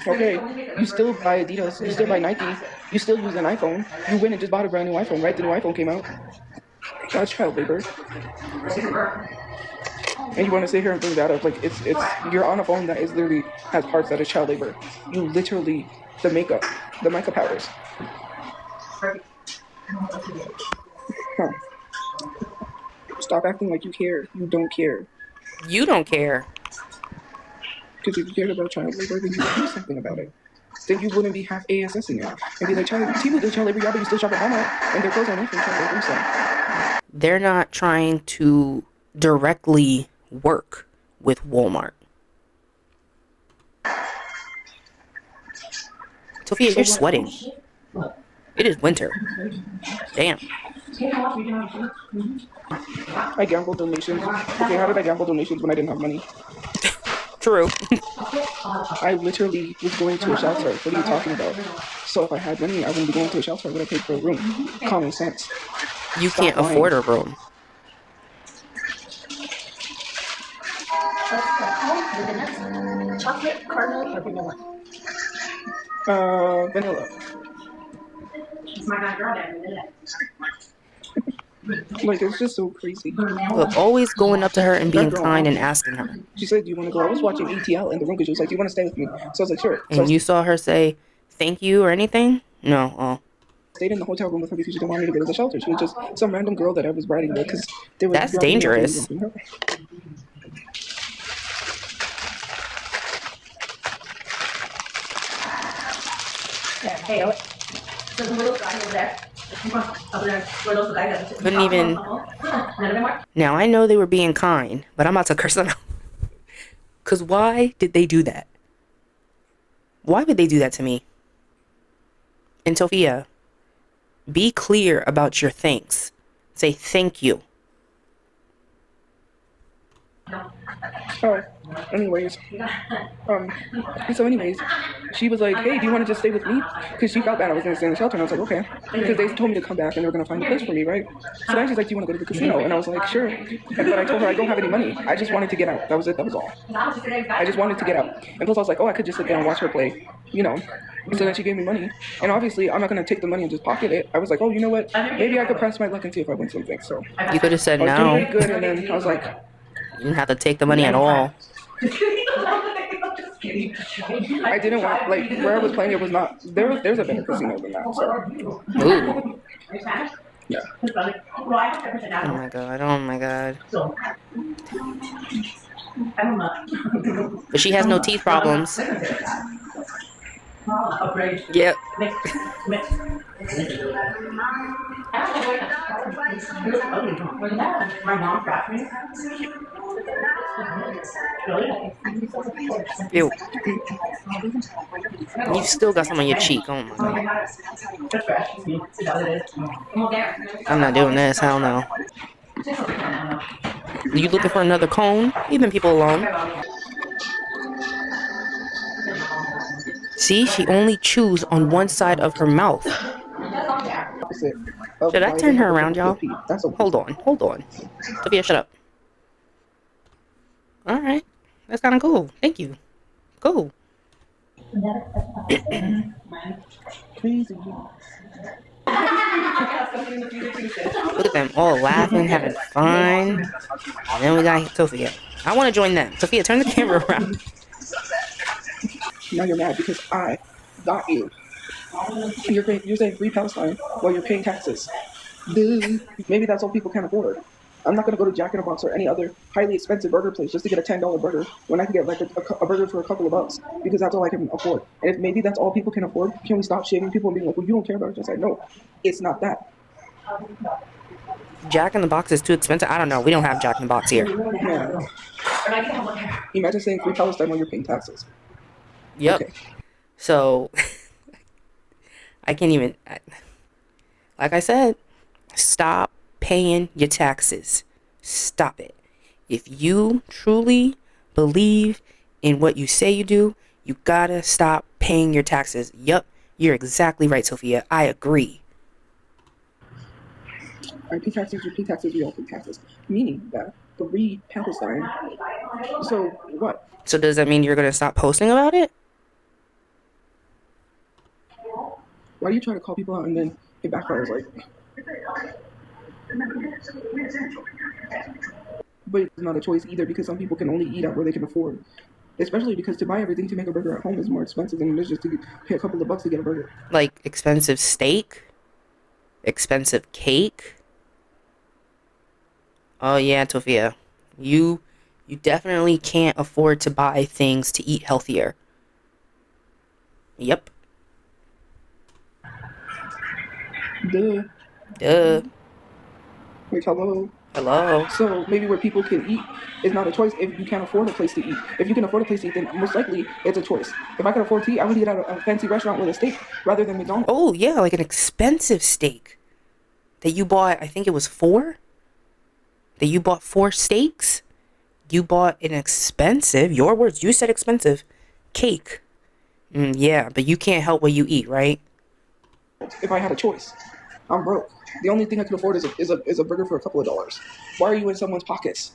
Okay, you still buy Adidas, you still buy Nike, you still use an iPhone. You went and just bought a brand new iPhone, right? The new iPhone came out. That's child labor. And you want to sit here and bring that up, like it's you're on a phone that is literally has parts that is child labor. You literally the makeup powders. Huh. Stop acting like you care. You don't care. You don't care. Because if you cared about child labor, then you would do something about it. Then you wouldn't be half ASSing it and be like, people do child labor, y'all, but you still shop at Walmart, and their clothes aren't from child labor. So. They're not trying to directly work with Walmart. Tophia, you're sweating. It is winter. Damn. I gambled donations. Okay, how did I gamble donations when I didn't have money? True. I literally was going to a shelter. What are you talking about? So if I had money, I wouldn't be going to a shelter. I would have paid for a room. Common sense. You can't afford a room. Chocolate, caramel, or vanilla? Vanilla. It's my guy girl there, vanilla. Like, it's just so crazy. Look, always going up to her and being kind and asking her. She said, do you want to go? I was watching ETL in the room because she was like, do you want to stay with me? So I was like, sure. So And you saw her say, thank you or anything? No. Oh. Stayed in the hotel room with her because she didn't want me to go to the shelter. She was just some random girl that I was riding with because they were That's dropping me off and dangerous. dropping her. Hey, there's a little guy over there. Over there, where those guys are. Couldn't even. None of them are. Now, I know they were being kind, but I'm about to curse them out. Because why did they do that? Why would they do that to me? And Tophia, be clear about your thanks. Say thank you. Oh, anyways, so anyways, she was like, hey, do you want to just stay with me? Because she felt bad I was going to stay in the shelter, and I was like, okay. Because they told me to come back, and they were going to find a place for me, right? So then she's like, do you want to go to the casino? And I was like, sure. But I told her I don't have any money. I just wanted to get out. That was it. That was all. I just wanted to get out. And plus I was like, oh, I could just sit there and watch her play, you know. So then she gave me money. And obviously, I'm not going to take the money and just pocket it. I was like, oh, you know what? Maybe I could press my luck and see if I win something. So You could have said I was doing no. pretty good, and then I was like, You didn't have to take the money at all. I didn't want, like, where I was playing, it was not, there's a better casino than that, so, Ooh. yeah. Oh my god. Oh my god. But she has no teeth problems. Yep. My mom got me. Ew. You still got some on your cheek. Oh my god. I'm not doing this. Hell no. You looking for another cone? Leaving people alone. See, she only chews on one side of her mouth. Opposite of Should I why turn they her have a around, y'all? pee. That's a Hold on. Hold on. Sophia, shut up. Alright. That's kind of cool. Thank you. Cool. crazy. Look at them all laughing, having fun. And then we got Sophia. I want to join them. Sophia, turn the camera around. Now you're mad because I got you. You're saying free Palestine while you're paying taxes. Duh. Maybe that's all people can afford. I'm not going to go to Jack in the Box or any other highly expensive burger place just to get a $10 burger when I can get like a burger for a couple of bucks because that's all I can afford. And if maybe that's all people can afford, can we stop shaming people and being like, well, you don't care about it? Just like, no, it's not that. Jack in the Box is too expensive. I don't know. We don't have Jack in the Box here. Man. Imagine saying free Palestine while you're paying taxes. Yep. Okay. So, I can't even, like I said, stop paying your taxes. Stop it. If you truly believe in what you say you do, you gotta stop paying your taxes. Yup, you're exactly right, Sophia. I agree. I pay taxes, you pay taxes, we all pay taxes. Meaning that free Palestine. So what? So does that mean you're gonna stop posting about it? Why do you try to call people out and then it backfires like? But it's not a choice either because some people can only eat out where they can afford. Especially because to buy everything to make a burger at home is more expensive than it is just to pay a couple of bucks to get a burger. Like expensive steak? Expensive cake? Oh yeah, Sophia. You definitely can't afford to buy things to eat healthier. Yep. Duh. Duh. Like, hello. Hello. So maybe where people can eat is not a choice if you can't afford a place to eat. If you can afford a place to eat, then most likely it's a choice. If I can afford to eat, I would eat at a fancy restaurant with a steak rather than McDonald's. Oh yeah, like an expensive steak that you bought. I think it was 4. That you bought 4 steaks. You bought an expensive. Your words. You said expensive cake. Yeah, but you can't help what you eat, right? If I had a choice, I'm broke. The only thing I can afford is a burger for a couple of dollars. Why are you in someone's pockets?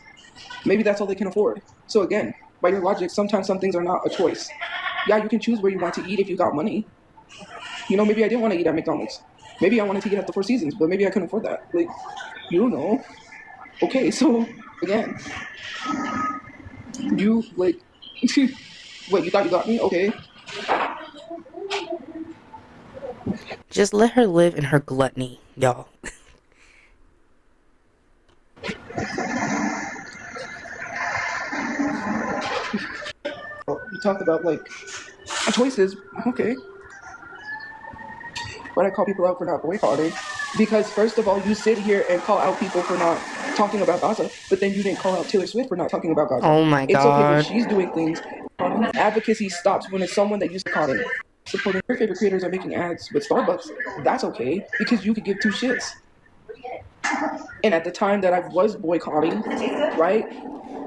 Maybe that's all they can afford. So again, by your logic, sometimes some things are not a choice. Yeah, you can choose where you want to eat if you got money. You know, maybe I didn't want to eat at McDonald's. Maybe I wanted to eat at the Four Seasons, but maybe I couldn't afford that. Like, you don't know. Okay, so again, you like, wait, you thought you got me? Okay. Just let her live in her gluttony, y'all. You talked about like choices. Okay, but I call people out for not boycotting because first of all, you sit here and call out people for not talking about Gaza, but then you didn't call out Taylor Swift for not talking about Gaza. Oh my It's okay when god. she's doing things. Advocacy stops when it's someone that you support. Supporting your favorite creators are making ads with Starbucks. That's okay because you could give two shits. And at the time that I was boycotting, right?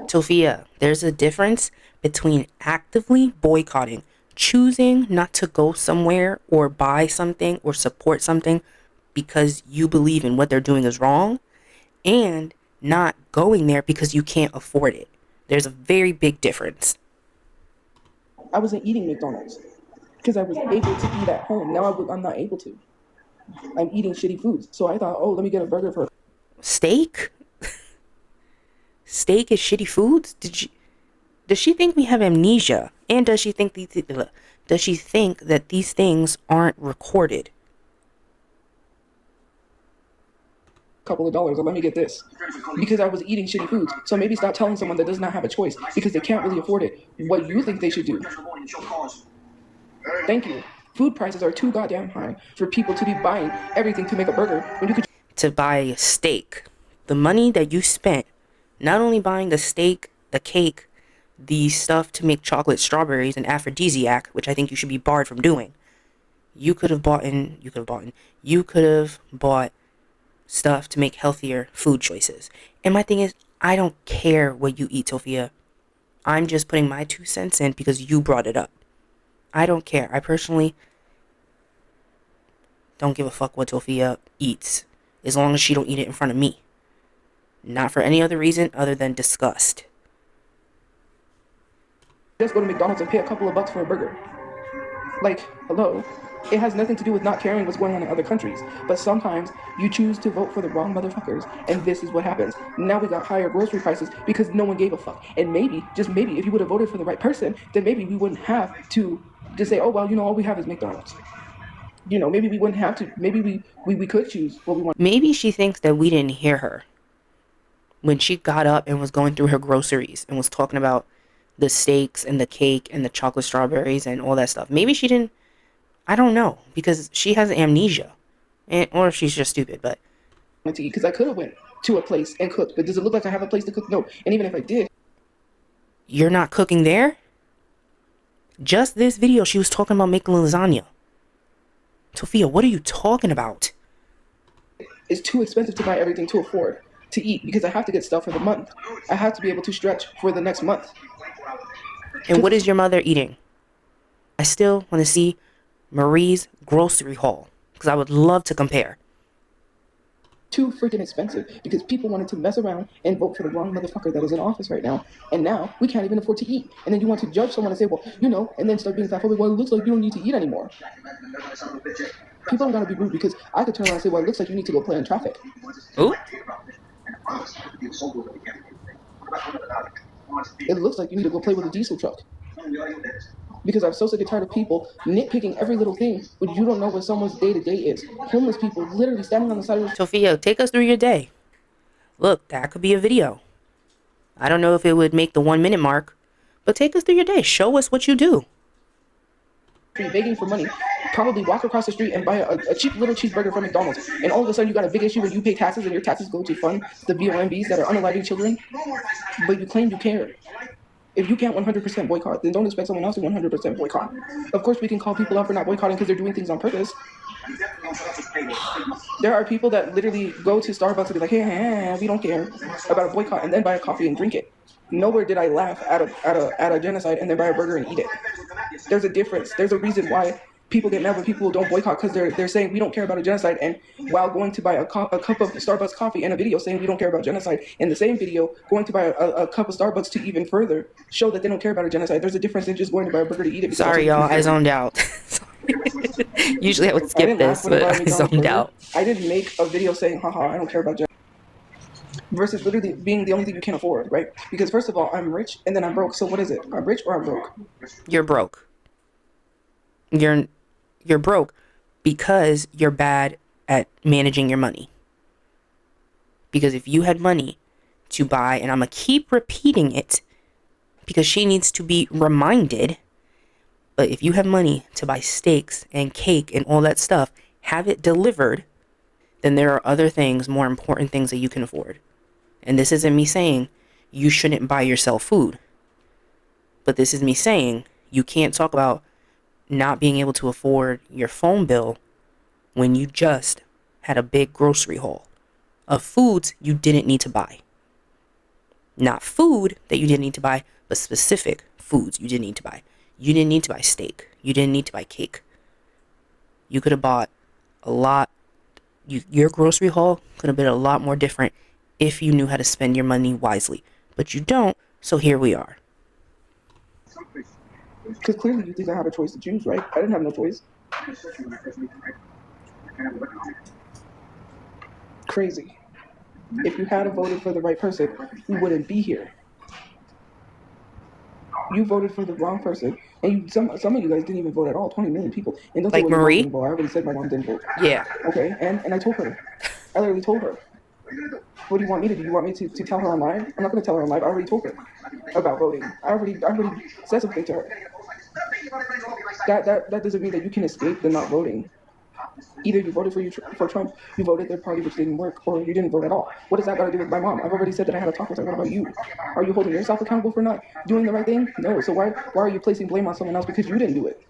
Tophia, there's a difference between actively boycotting, choosing not to go somewhere or buy something or support something because you believe in what they're doing is wrong, and not going there because you can't afford it. There's a very big difference. I wasn't eating McDonald's because I was able to eat at home. Now I'm not able to. I'm eating shitty foods. So I thought, oh, let me get a burger for Steak? Steak is shitty foods? Does she think we have amnesia? And does she think that these things aren't recorded? a couple of dollars, or let me get this. Because I was eating shitty foods. So maybe stop telling someone that does not have a choice because they can't really afford it what you think they should do. Thank you. Food prices are too goddamn high for people to be buying everything to make a burger when you could To buy a steak. The money that you spent, not only buying the steak, the cake, the stuff to make chocolate strawberries and aphrodisiac, which I think you should be barred from doing. You could have bought stuff to make healthier food choices. And my thing is, I don't care what you eat, Tophia. I'm just putting my 2 cents in because you brought it up. I don't care. I personally don't give a fuck what Tophia eats, as long as she don't eat it in front of me. Not for any other reason other than disgust. just go to McDonald's and pay a couple of bucks for a burger. Like, hello. It has nothing to do with not caring what's going on in other countries. But sometimes you choose to vote for the wrong motherfuckers, and this is what happens. Now we got higher grocery prices because no one gave a fuck. And maybe, just maybe, if you would have voted for the right person, then maybe we wouldn't have to just say, oh, well, you know, all we have is McDonald's. You know, maybe we wouldn't have to. Maybe we could choose what we want. Maybe she thinks that we didn't hear her when she got up and was going through her groceries and was talking about the steaks and the cake and the chocolate strawberries and all that stuff. Maybe she didn't. I don't know, because she has amnesia, or she's just stupid. But To eat, because I could have went to a place and cooked, but does it look like I have a place to cook? No. And even if I did, you're not cooking there. Just this video, she was talking about making lasagna. Tophia, what are you talking about? it's too expensive to buy everything to afford to eat because I have to get stuff for the month. I have to be able to stretch for the next month. And what is your mother eating? I still want to see Marie's grocery haul, because I would love to compare. Too freaking expensive because people wanted to mess around and vote for the wrong motherfucker that is in office right now. And now we can't even afford to eat. And then you want to judge someone and say, well, you know, and then start being fatphobic. Well, it looks like you don't need to eat anymore. People don't gotta be rude because I could turn around and say, well, it looks like you need to go play in traffic. Ooh. It looks like you need to go play with a diesel truck. Because I'm so sick and tired of people nitpicking every little thing, but you don't know what someone's day-to-day is. Homeless people literally standing on the side of the Tophia, take us through your day. Look, that could be a video. I don't know if it would make the 1 minute mark, but take us through your day. Show us what you do. street begging for money, probably walk across the street and buy a cheap little cheeseburger from McDonald's. And all of a sudden you got a big issue when you pay taxes and your taxes go to fund the BOMBs that are unaliving children, but you claim you care. If you can't 100% boycott, then don't expect someone else to 100% boycott. Of course, we can call people out for not boycotting because they're doing things on purpose. There are people that literally go to Starbucks and be like, hey, we don't care about a boycott, and then buy a coffee and drink it. Nowhere did I laugh at a genocide and then buy a burger and eat it. There's a difference. There's a reason why people get mad when people don't boycott, because they're saying we don't care about a genocide, and while going to buy a cup of Starbucks coffee and a video saying we don't care about genocide, in the same video going to buy a cup of Starbucks to even further show that they don't care about a genocide. There's a difference in just going to buy a burger to eat it. Sorry, y'all, I zoned out. Usually I would skip this, but I zoned out. I didn't make a video saying, haha, I don't care about genocide. Versus literally being the only thing you can afford, right? Because first of all, I'm rich and then I'm broke. So what is it? I'm rich or I'm broke? You're broke. You're broke, because you're bad at managing your money. Because if you had money to buy, and I'm going to keep repeating it because she needs to be reminded, but if you have money to buy steaks and cake and all that stuff, have it delivered, then there are other things, more important things that you can afford. And this isn't me saying you shouldn't buy yourself food. But this is me saying you can't talk about not being able to afford your phone bill when you just had a big grocery haul of foods you didn't need to buy. Not food that you didn't need to buy, but specific foods you didn't need to buy. You didn't need to buy steak. You didn't need to buy cake. You could have bought a lot. Your grocery haul could have been a lot more different if you knew how to spend your money wisely. But you don't, so here we are. Because clearly you think I have a choice to choose, right? I didn't have no choice. Crazy. If you had voted for the right person, you wouldn't be here. You voted for the wrong person, and some of you guys didn't even vote at all. 20 million people, and don't Like say what Marie? didn't vote. I already said my mom didn't vote. Yeah. Okay, and I told her. I literally told her. What do you want me to do? You want me to tell her on live? I'm not going to tell her on live. I already told her about voting. I already said something to her. That doesn't mean that you can escape the not voting. Either you voted for Trump, you voted their party, which didn't work, or you didn't vote at all. What does that got to do with my mom? I've already said that I had a talk with her. What about you? Are you holding yourself accountable for not doing the right thing? No. So why are you placing blame on someone else because you didn't do it?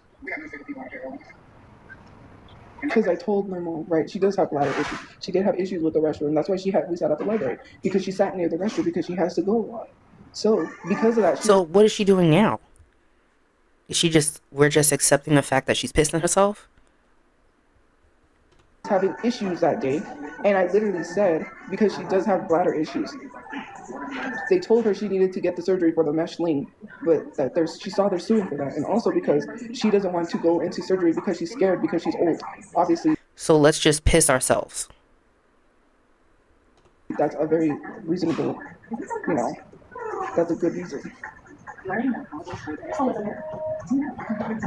Because I told my mom, right, she does have bladder issues. She did have issues with the restroom. That's why we sat at the library, because she sat near the restroom because she has to go a lot. So because of that, So what is she doing now? We're just accepting the fact that she's pissed at herself? having issues that day, and I literally said, because she does have bladder issues, they told her she needed to get the surgery for the mesh sling, but that she saw they're suing for that, and also because she doesn't want to go into surgery because she's scared because she's old. Obviously, So let's just piss ourselves. that's a very reasonable, that's a good reason.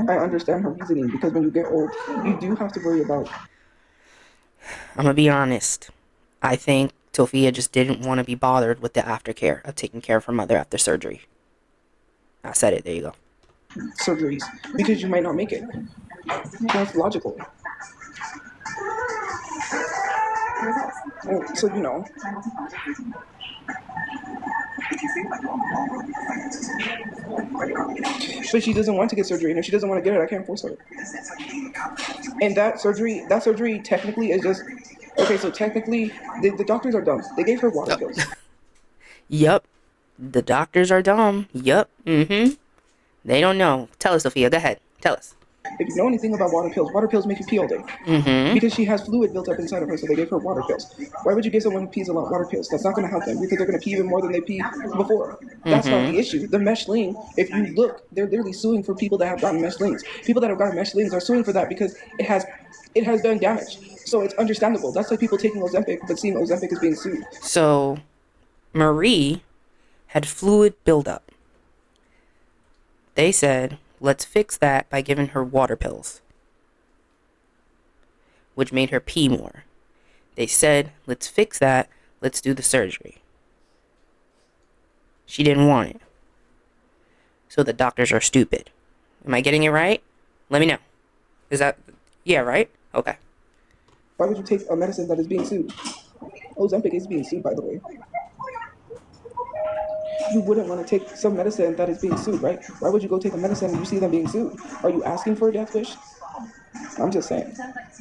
I understand her reasoning, because when you get old, you do have to worry about. I'm gonna be honest. I think Tophia just didn't want to be bothered with the aftercare of taking care of her mother after surgery. I said it. There you go. Surgeries, because you might not make it. That's logical. So but she doesn't want to get surgery, and if she doesn't want to get it, I can't force her. And that surgery technically is just okay. So technically, the doctors are dumb. They gave her water pills. Yup. The doctors are dumb. Yup. They don't know. Tell us, Sophia. Go ahead. Tell us. If you know anything about water pills make you pee all day. Because she has fluid built up inside of her, so they gave her water pills. Why would you give someone who pees a lot water pills? That's not going to help them, because they're going to pee even more than they pee before. That's not the issue. The mesh sling, if you look, they're literally suing for people that have gotten mesh slings. People that have gotten mesh slings are suing for that because it has done damage. So it's understandable. That's like people taking Ozempic, but seeing Ozempic is being sued. So, Marie had fluid buildup. They said, let's fix that by giving her water pills, which made her pee more. They said, let's fix that. Let's do the surgery. She didn't want it. So the doctors are stupid. Am I getting it right? Let me know. Is that... Yeah, right? Okay. Why would you take a medicine that is being sued? Ozempic is being sued, by the way. You wouldn't want to take some medicine that is being sued, right? Why would you go take a medicine and you see them being sued? Are you asking for a death wish? I'm just saying.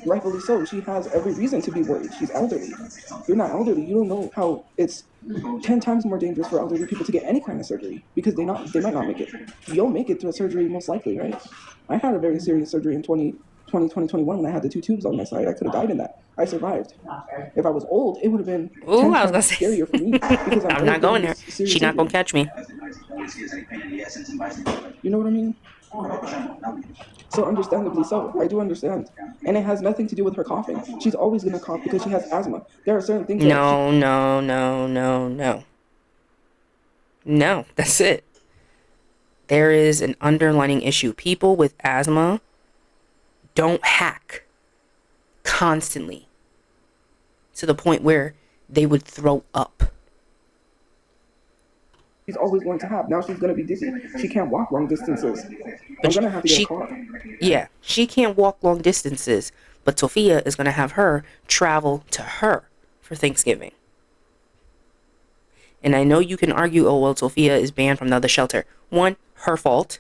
Rightfully so. She has every reason to be worried. She's elderly. You're not elderly. You don't know how it's 10 times more dangerous for elderly people to get any kind of surgery, because they might not make it. You'll make it through a surgery most likely, right? I had a very serious surgery in 2021 when I had the 2 tubes on my side. I could have died in that. I survived. If I was old, it would have been 10 times scarier for me, because I'm not going there. She's not going to catch me. You know what I mean? So understandably so. I do understand. And it has nothing to do with her coughing. She's always going to cough because she has asthma. There are certain things No, that's it. There is an underlying issue. People with asthma don't hack. constantly, to the point where they would throw up. She's always going to have. Now she's going to be dizzy. She can't walk long distances. I'm But going to have to get a she, car. yeah, she can't walk long distances, but Tophia is going to have her travel to her for Thanksgiving. And I know you can argue, oh, well, Tophia is banned from the other shelter. One, her fault.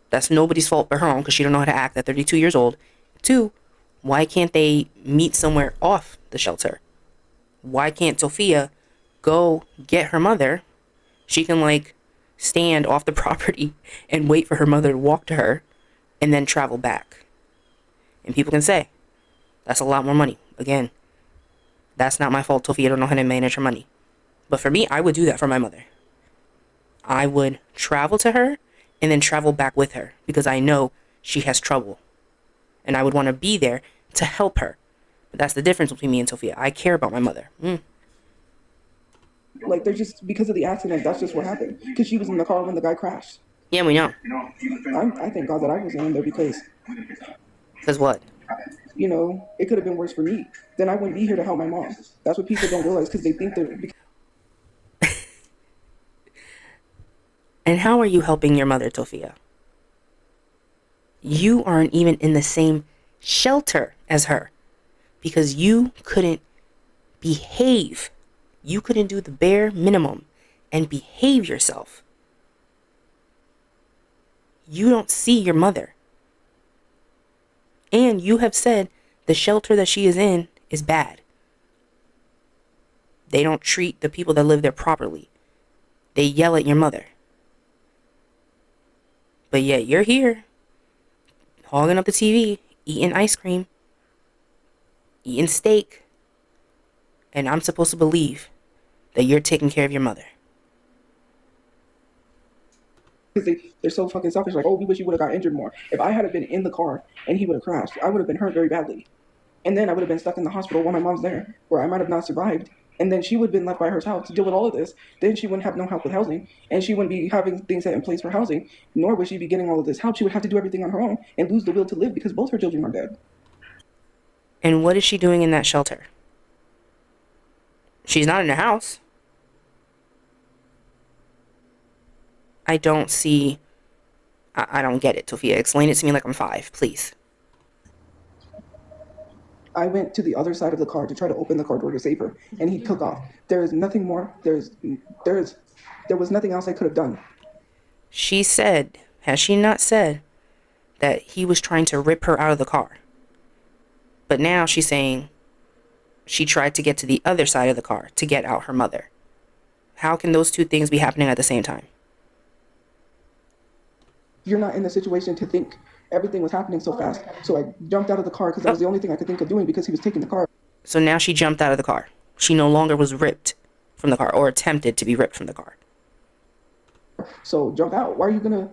That's nobody's fault but her own, because she don't know how to act at 32 years old. Two, why can't they meet somewhere off the shelter? Why can't Tophia go get her mother? She can, like, stand off the property and wait for her mother to walk to her and then travel back. And people can say, that's a lot more money. Again, that's not my fault. Tophia don't know how to manage her money. But for me, I would do that for my mother. I would travel to her and then travel back with her because I know she has trouble. And I would want to be there to help her. But that's the difference between me and Tophia. I care about my mother. Like, they're just, because of the accident, that's just what happened. Because she was in the car when the guy crashed. Yeah, we know. I thank God that I wasn't in there because, Because what? you know, it could have been worse for me. Then I wouldn't be here to help my mom. That's what people don't realize because they think they're... And how are you helping your mother, Tophia? You aren't even in the same shelter as her because you couldn't behave. You couldn't do the bare minimum and behave yourself. You don't see your mother. And you have said the shelter that she is in is bad. They don't treat the people that live there properly. They yell at your mother. But yet you're here, hogging up the TV, eating ice cream, eating steak, and I'm supposed to believe that you're taking care of your mother. Because they're so fucking selfish. Like, oh, we wish you would have got injured more. If I had been in the car and he would have crashed, I would have been hurt very badly. And then I would have been stuck in the hospital while my mom's there, where I might have not survived. And then she would have been left by herself to deal with all of this. Then she wouldn't have no help with housing. And she wouldn't be having things set in place for housing, nor would she be getting all of this help. She would have to do everything on her own and lose the will to live because both her children are dead. And what is she doing in that shelter? She's not in her house. I don't see... I don't get it, Tophia. Explain it to me like I'm 5, please. I went to the other side of the car to try to open the car door to save her, and he took off. There is nothing more. There was nothing else I could have done. She said, has she not said, that he was trying to rip her out of the car? But now she's saying she tried to get to the other side of the car to get out her mother. How can those two things be happening at the same time? You're not in the situation to think everything was happening so fast. So I jumped out of the car because that was the only thing I could think of doing because he was taking the car. So now she jumped out of the car. She no longer was ripped from the car or attempted to be ripped from the car. So jump out. Why are you going to,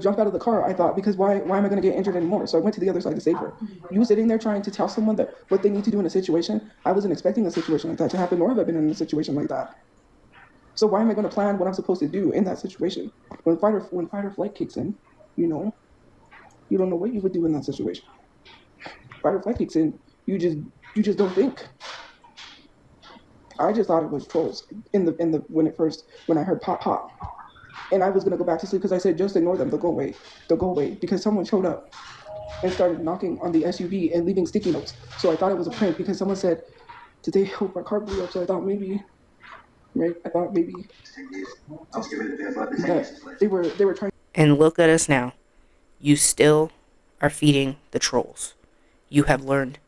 jump out of the car? I thought, because why am I going to get injured anymore? So I went to the other side to save her. You sitting there trying to tell someone that what they need to do in a situation, I wasn't expecting a situation like that to happen, nor have I been in a situation like that. So why am I going to plan what I'm supposed to do in that situation? When fight or flight kicks in, you don't know what you would do in that situation. Fight or flight kicks in, you just don't think. I just thought it was trolls when I heard pop pop. And I was gonna go back to sleep because I said, just ignore them, they'll go away. Because someone showed up and started knocking on the SUV and leaving sticky notes. So I thought it was a prank because someone said, today I hope my car blew up, so I thought maybe that they were trying. And look at us now. You still are feeding the trolls. You have learned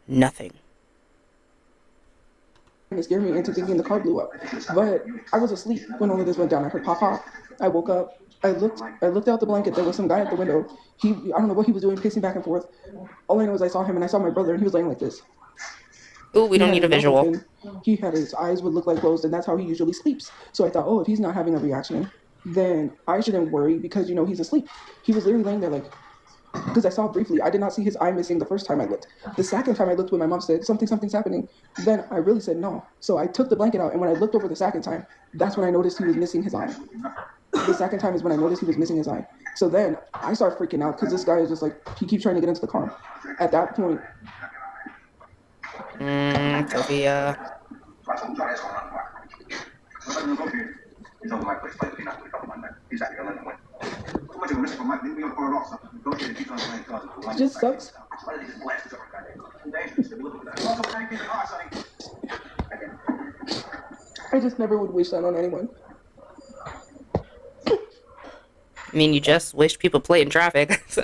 nothing. To scare me into thinking the car blew up. But I was asleep when all of this went down. I heard pop pop. I woke up. I looked out the blanket. There was some guy at the window. I don't know what he was doing, pacing back and forth. All I know is I saw him and I saw my brother and he was laying like this. Ooh, we don't need a visual. He had his eyes would look like closed, and that's how he usually sleeps. So I thought, oh, if he's not having a reaction, then I shouldn't worry because he's asleep. He was literally laying there like, because I saw briefly. I did not see his eye missing the first time I looked. The second time I looked when my mom said something's happening, then I really said no. So I took the blanket out, and when I looked over the second time, that's when I noticed he was missing his eye. The second time is when I noticed he was missing his eye. So then I started freaking out because this guy is just like, he keeps trying to get into the car. At that point, Sophia. It just sucks. I just never would wish that on anyone. I mean, you just wish people played in traffic. So,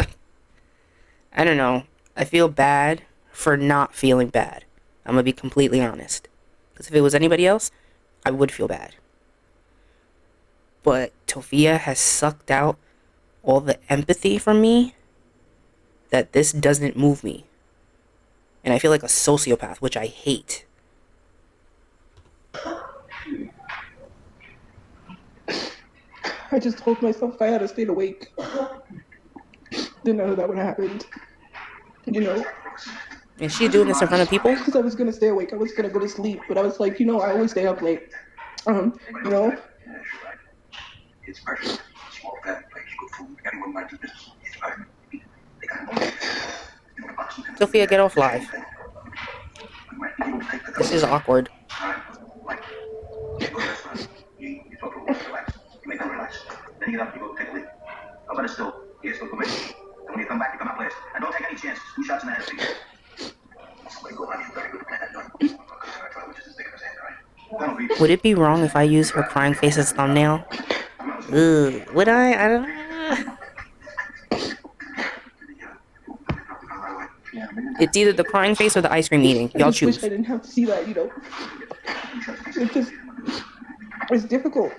I don't know. I feel bad for not feeling bad. I'm gonna be completely honest. Because if it was anybody else, I would feel bad. But Tophia has sucked out all the empathy from me that this doesn't move me. And I feel like a sociopath, which I hate. I just told myself I had to stay awake. Didn't know that would happen. You know? And she's doing this in front of people? Because I was going to stay awake. I was going to go to sleep. But I was like, I always stay up late. You know? It's precious. Small family, good food. Everyone might do this. Sophia, get off live. This is awkward. Then you get up, you go take a leak. But it's still, yes, go away. And when you come back, you come out last. And don't take any chances. 2 shots in the head for you. Somebody go around you, very good plan that joint. Would it be wrong if I use her crying face as thumbnail? Ooh, would I? I don't know. It's either the crying face or the ice cream eating. Y'all choose. I wish I didn't have to see that, It's just, it's difficult.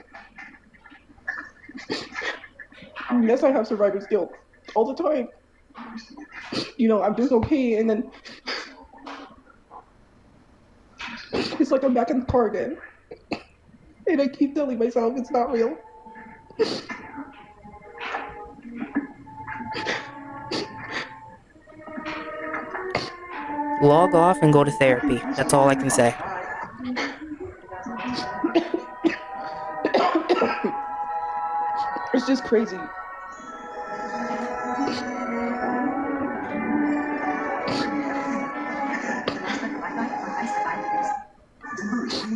Yes, I have survivor's guilt all the time. I'm doing okay, and then it's like I'm back in the car again. And I keep telling myself it's not real. Log off and go to therapy. That's all I can say. It's just crazy.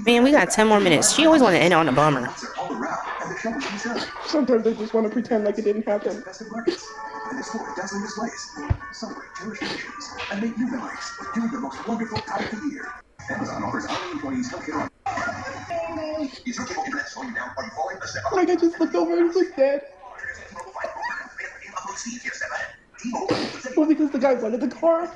Man, we got 10 more minutes. She always want to end on a bummer. Sometimes I just want to pretend like it didn't happen. And explore dazzling displays. Celebrate cherished traditions and make new memories during the most wonderful time of the year. Amazon offers hourly employees healthcare. Is your cable internet slowing you down? Are you falling a step up? Like I just looked over and was dead. Well, because the guy wanted the car.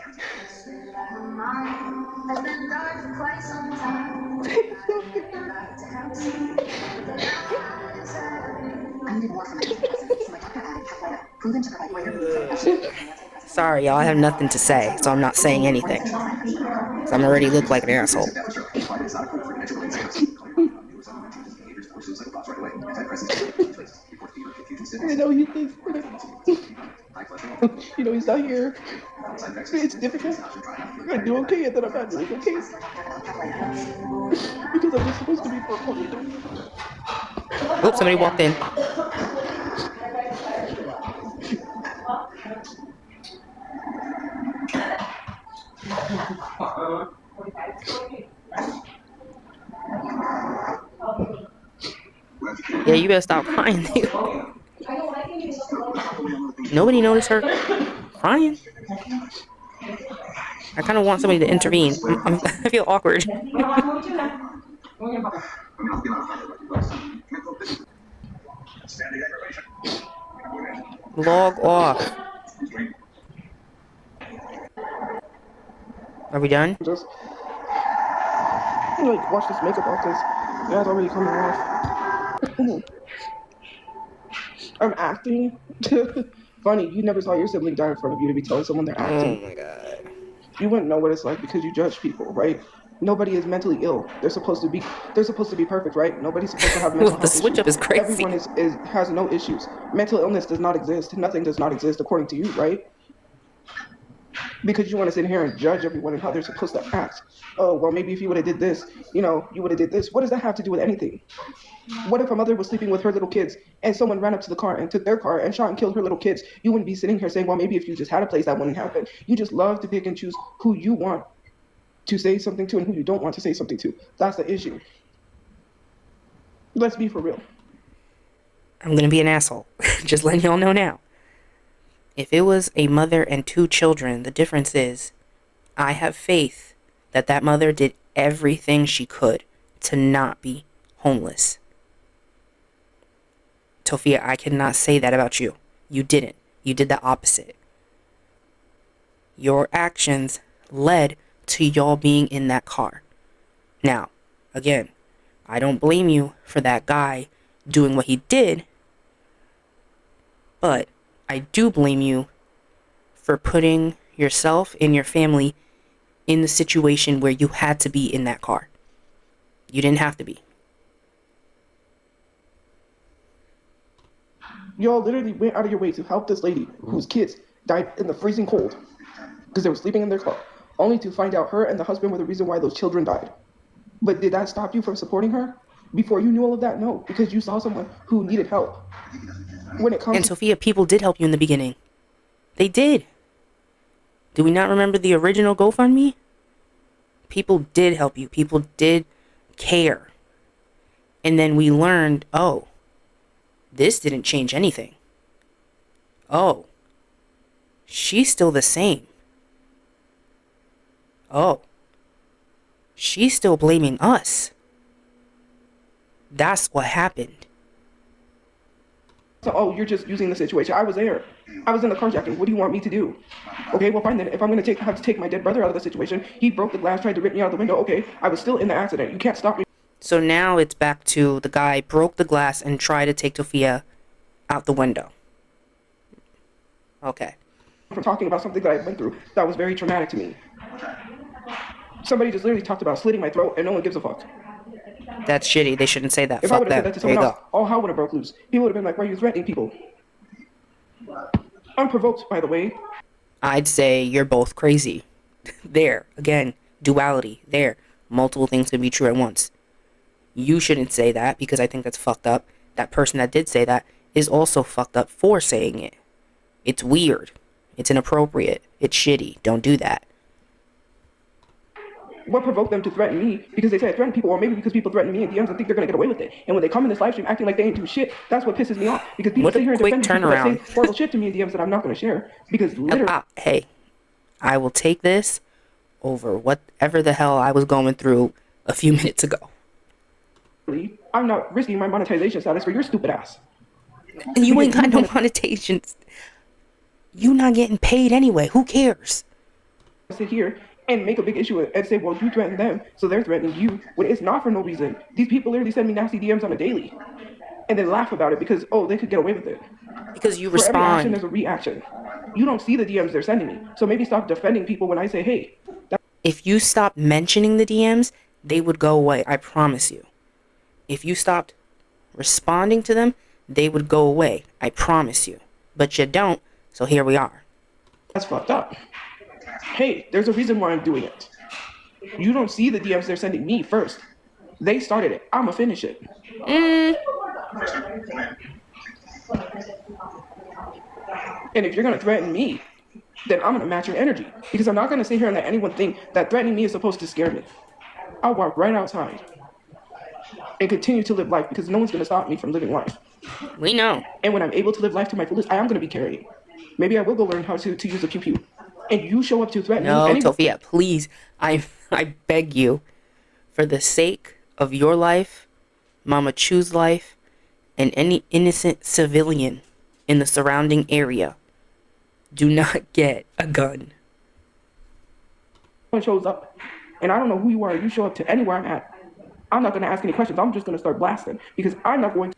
Sorry, y'all. I have nothing to say, so I'm not saying anything. So I'm already look like an asshole. I know he thinks, he's not here. It's difficult. I do okay, and then I'm not doing okay. Because I'm just supposed to be performing. Oops, somebody walked in. Yeah, you better stop crying, dude. Nobody noticed her crying. I kind of want somebody to intervene. I feel awkward. Log off. Are we done? Just wash this makeup off because it's already coming off. I'm acting. Funny, you never saw your sibling die in front of you to be telling someone they're acting. Oh my god. You wouldn't know what it's like because you judge people, right? Nobody is mentally ill. They're supposed to be perfect, right? Nobody's supposed to have mental health The switch issues. up is crazy. Everyone has no issues. Mental illness does not exist. Nothing does not exist according to you, right? Because you want to sit here and judge everyone and how they're supposed to act. Oh, well, maybe if you would have did this, you would have did this. What does that have to do with anything? What if a mother was sleeping with her little kids and someone ran up to the car and took their car and shot and killed her little kids? You wouldn't be sitting here saying, well, maybe if you just had a place that wouldn't happen. You just love to pick and choose who you want. to say something to and who you don't want to say something to. That's the issue. Let's be for real. I'm gonna be an asshole. Just letting y'all know now. If it was a mother and 2 children, the difference is I have faith that that mother did everything she could to not be homeless. Tophia, I cannot say that about you. You didn't. You did the opposite. Your actions led to y'all being in that car. Now, again, I don't blame you for that guy doing what he did, but I do blame you for putting yourself and your family in the situation where you had to be in that car. You didn't have to be. Y'all literally went out of your way to help this lady whose kids died in the freezing cold because they were sleeping in their car, only to find out her and the husband were the reason why those children died. But did that stop you from supporting her? Before you knew all of that? No, because you saw someone who needed help. When it comes And Tophia, people did help you in the beginning. They did. Do we not remember the original GoFundMe? People did help you. People did care. And then we learned, oh, this didn't change anything. Oh, she's still the same. Oh, she's still blaming us. That's what happened. So, oh, you're just using the situation. I was there. I was in the carjacking. What do you want me to do? Okay, well, fine then. If I'm going to have to take my dead brother out of the situation, he broke the glass, tried to rip me out the window. Okay, I was still in the accident. You can't stop me. So now it's back to the guy broke the glass and tried to take Tophia out the window. Okay. From talking about something that I went through that was very traumatic to me. Somebody just literally talked about slitting my throat and no one gives a fuck. That's shitty. They shouldn't say that. If I Fuck would have said them. that to There you someone else, go. all hell would have broke loose. People would have been like, why are you threatening people? Unprovoked, by the way. I'd say you're both crazy. There. Again. Duality. There. Multiple things can be true at once. You shouldn't say that because I think that's fucked up. That person that did say that is also fucked up for saying it. It's weird. It's inappropriate. It's shitty. Don't do that. What provoked them to threaten me? Because they say I threaten people, or maybe because people threaten me in DMs and think they're gonna get away with it. And when they come in this live stream acting like they ain't do shit, that's what pisses me off. Because people What a sit here and quick defend people that turnaround. say horrible shit to me in DMs that I'm not gonna share. Because literally, Hey, I will take this over whatever the hell I was going through a few minutes ago. I'm not risking my monetization status for your stupid ass. And you ain't got no monetizations. You not getting paid anyway. Who cares? Sit here and make a big issue and say, well, you threatened them, so they're threatening you, when it's not for no reason. These people literally send me nasty DMs on a daily and then laugh about it because, oh, they could get away with it. Because you For every action, respond. there's a reaction. You don't see the DMs they're sending me, so maybe stop defending people when I say, hey. If you stopped mentioning the DMs, they would go away. I promise you. If you stopped responding to them, they would go away. I promise you. But you don't, so here we are. That's fucked up. Hey, there's a reason why I'm doing it. You don't see the DMs they're sending me first. They started it. I'ma finish it. And if you're gonna threaten me, then I'm gonna match your energy. Because I'm not gonna sit here and let anyone think that threatening me is supposed to scare me. I'll walk right outside and continue to live life because no one's gonna stop me from living life. We know. And when I'm able to live life to my fullest, I am gonna be carrying. Maybe I will go learn how to use a pew pew. And you show up to threaten No, me. Tophia, please. I beg you, for the sake of your life, Mama Chu's life, and any innocent civilian in the surrounding area, do not get a gun. Someone shows up, and I don't know who you are. You show up to anywhere I'm at. I'm not gonna ask any questions. I'm just gonna start blasting because I'm not going to.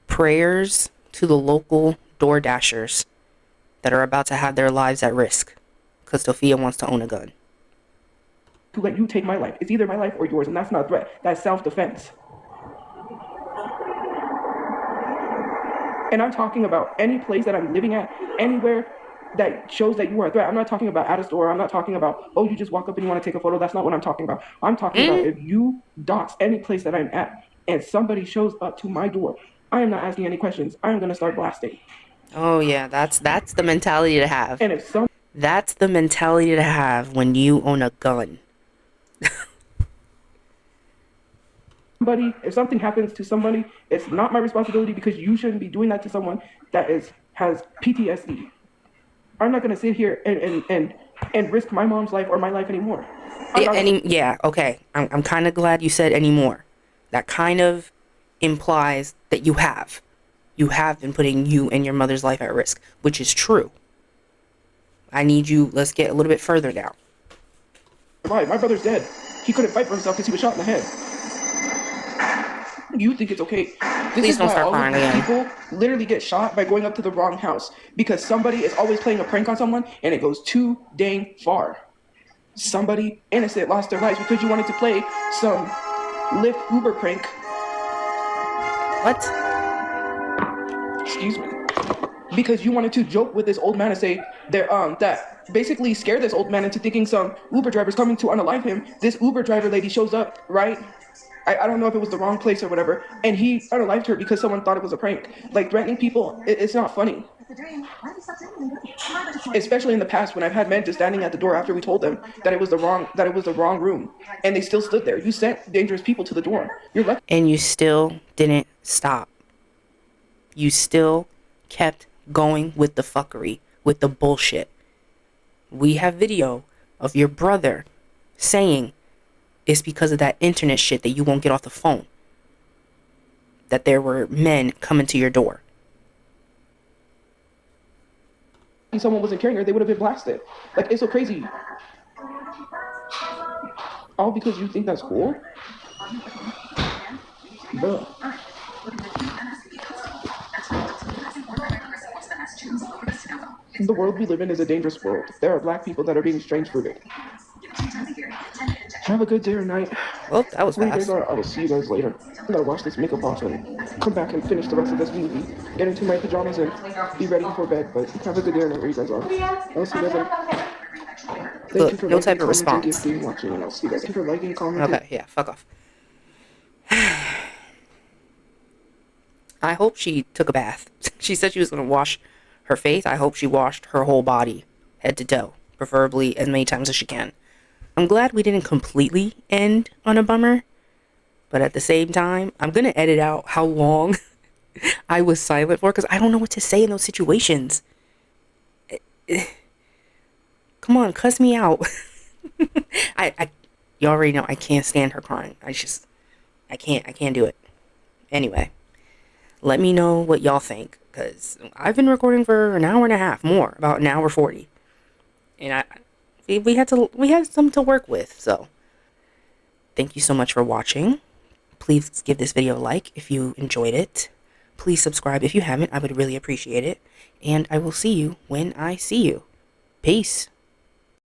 Prayers to the local door dashers that are about to have their lives at risk because Tophia wants to own a gun. To let you take my life. It's either my life or yours, and that's not a threat. That's self-defense. And I'm talking about any place that I'm living at, anywhere that shows that you are a threat. I'm not talking about at a store. I'm not talking about, oh, you just walk up and you want to take a photo. That's not what I'm talking about. I'm talking about if you dox any place that I'm at and somebody shows up to my door, I am not asking any questions. I am going to start blasting. Oh yeah, that's the mentality to have. And if some That's the mentality to have when you own a gun. Somebody, if something happens to somebody, it's not my responsibility because you shouldn't be doing that to someone that has PTSD. I'm not gonna sit here and risk my mom's life or my life anymore. Okay. I'm kind of glad you said anymore. That kind of implies that you have been putting you and your mother's life at risk, which is true. Let's get a little bit further now. My brother's dead. He couldn't fight for himself because he was shot in the head. You think it's okay? Please don't start crying again. People literally get shot by going up to the wrong house because somebody is always playing a prank on someone and it goes too dang far. Somebody innocent lost their lives because you wanted to play some Lyft Uber prank. What? Excuse me. Because you wanted to joke with this old man and say that basically scare this old man into thinking some Uber driver's coming to unalive him. This Uber driver lady shows up, right? I don't know if it was the wrong place or whatever, and he unalived her because someone thought it was a prank. Like, threatening people, it's not funny. Especially in the past when I've had men just standing at the door after we told them that it was the wrong room, and they still stood there. You sent dangerous people to the door. You're lucky. And you still didn't stop. You still kept going with the fuckery, with the bullshit. We have video of your brother saying it's because of that internet shit that you won't get off the phone, that there were men coming to your door. If someone wasn't carrying her, they would have been blasted. Like, it's so crazy. All because you think that's cool? Bruh. The world we live in is a dangerous world. There are black people that are being strange fruited. Have a good day or night. Well, that was fast. I will see you guys later. I'm gonna wash this makeup off and come back and finish the rest of this movie. Get into my pajamas and be ready for bed. But have a good day or night where you guys are. I'll see you guys later. Look, no type of response. Thank you for liking, commenting. Okay, yeah, fuck off. I hope she took a bath. She said she was going to wash her face. I hope she washed her whole body, head to toe, preferably as many times as she can. I'm glad we didn't completely end on a bummer, but at the same time, I'm going to edit out how long I was silent for, because I don't know what to say in those situations. Come on, cuss me out. You already know I can't stand her crying. I can't do it. Anyway, let me know what y'all think, because I've been recording for an hour and a half, about an hour 40. And we had something to work with, so thank you so much for watching. Please give this video a like if you enjoyed it. Please subscribe if you haven't. I would really appreciate it. And I will see you when I see you. Peace.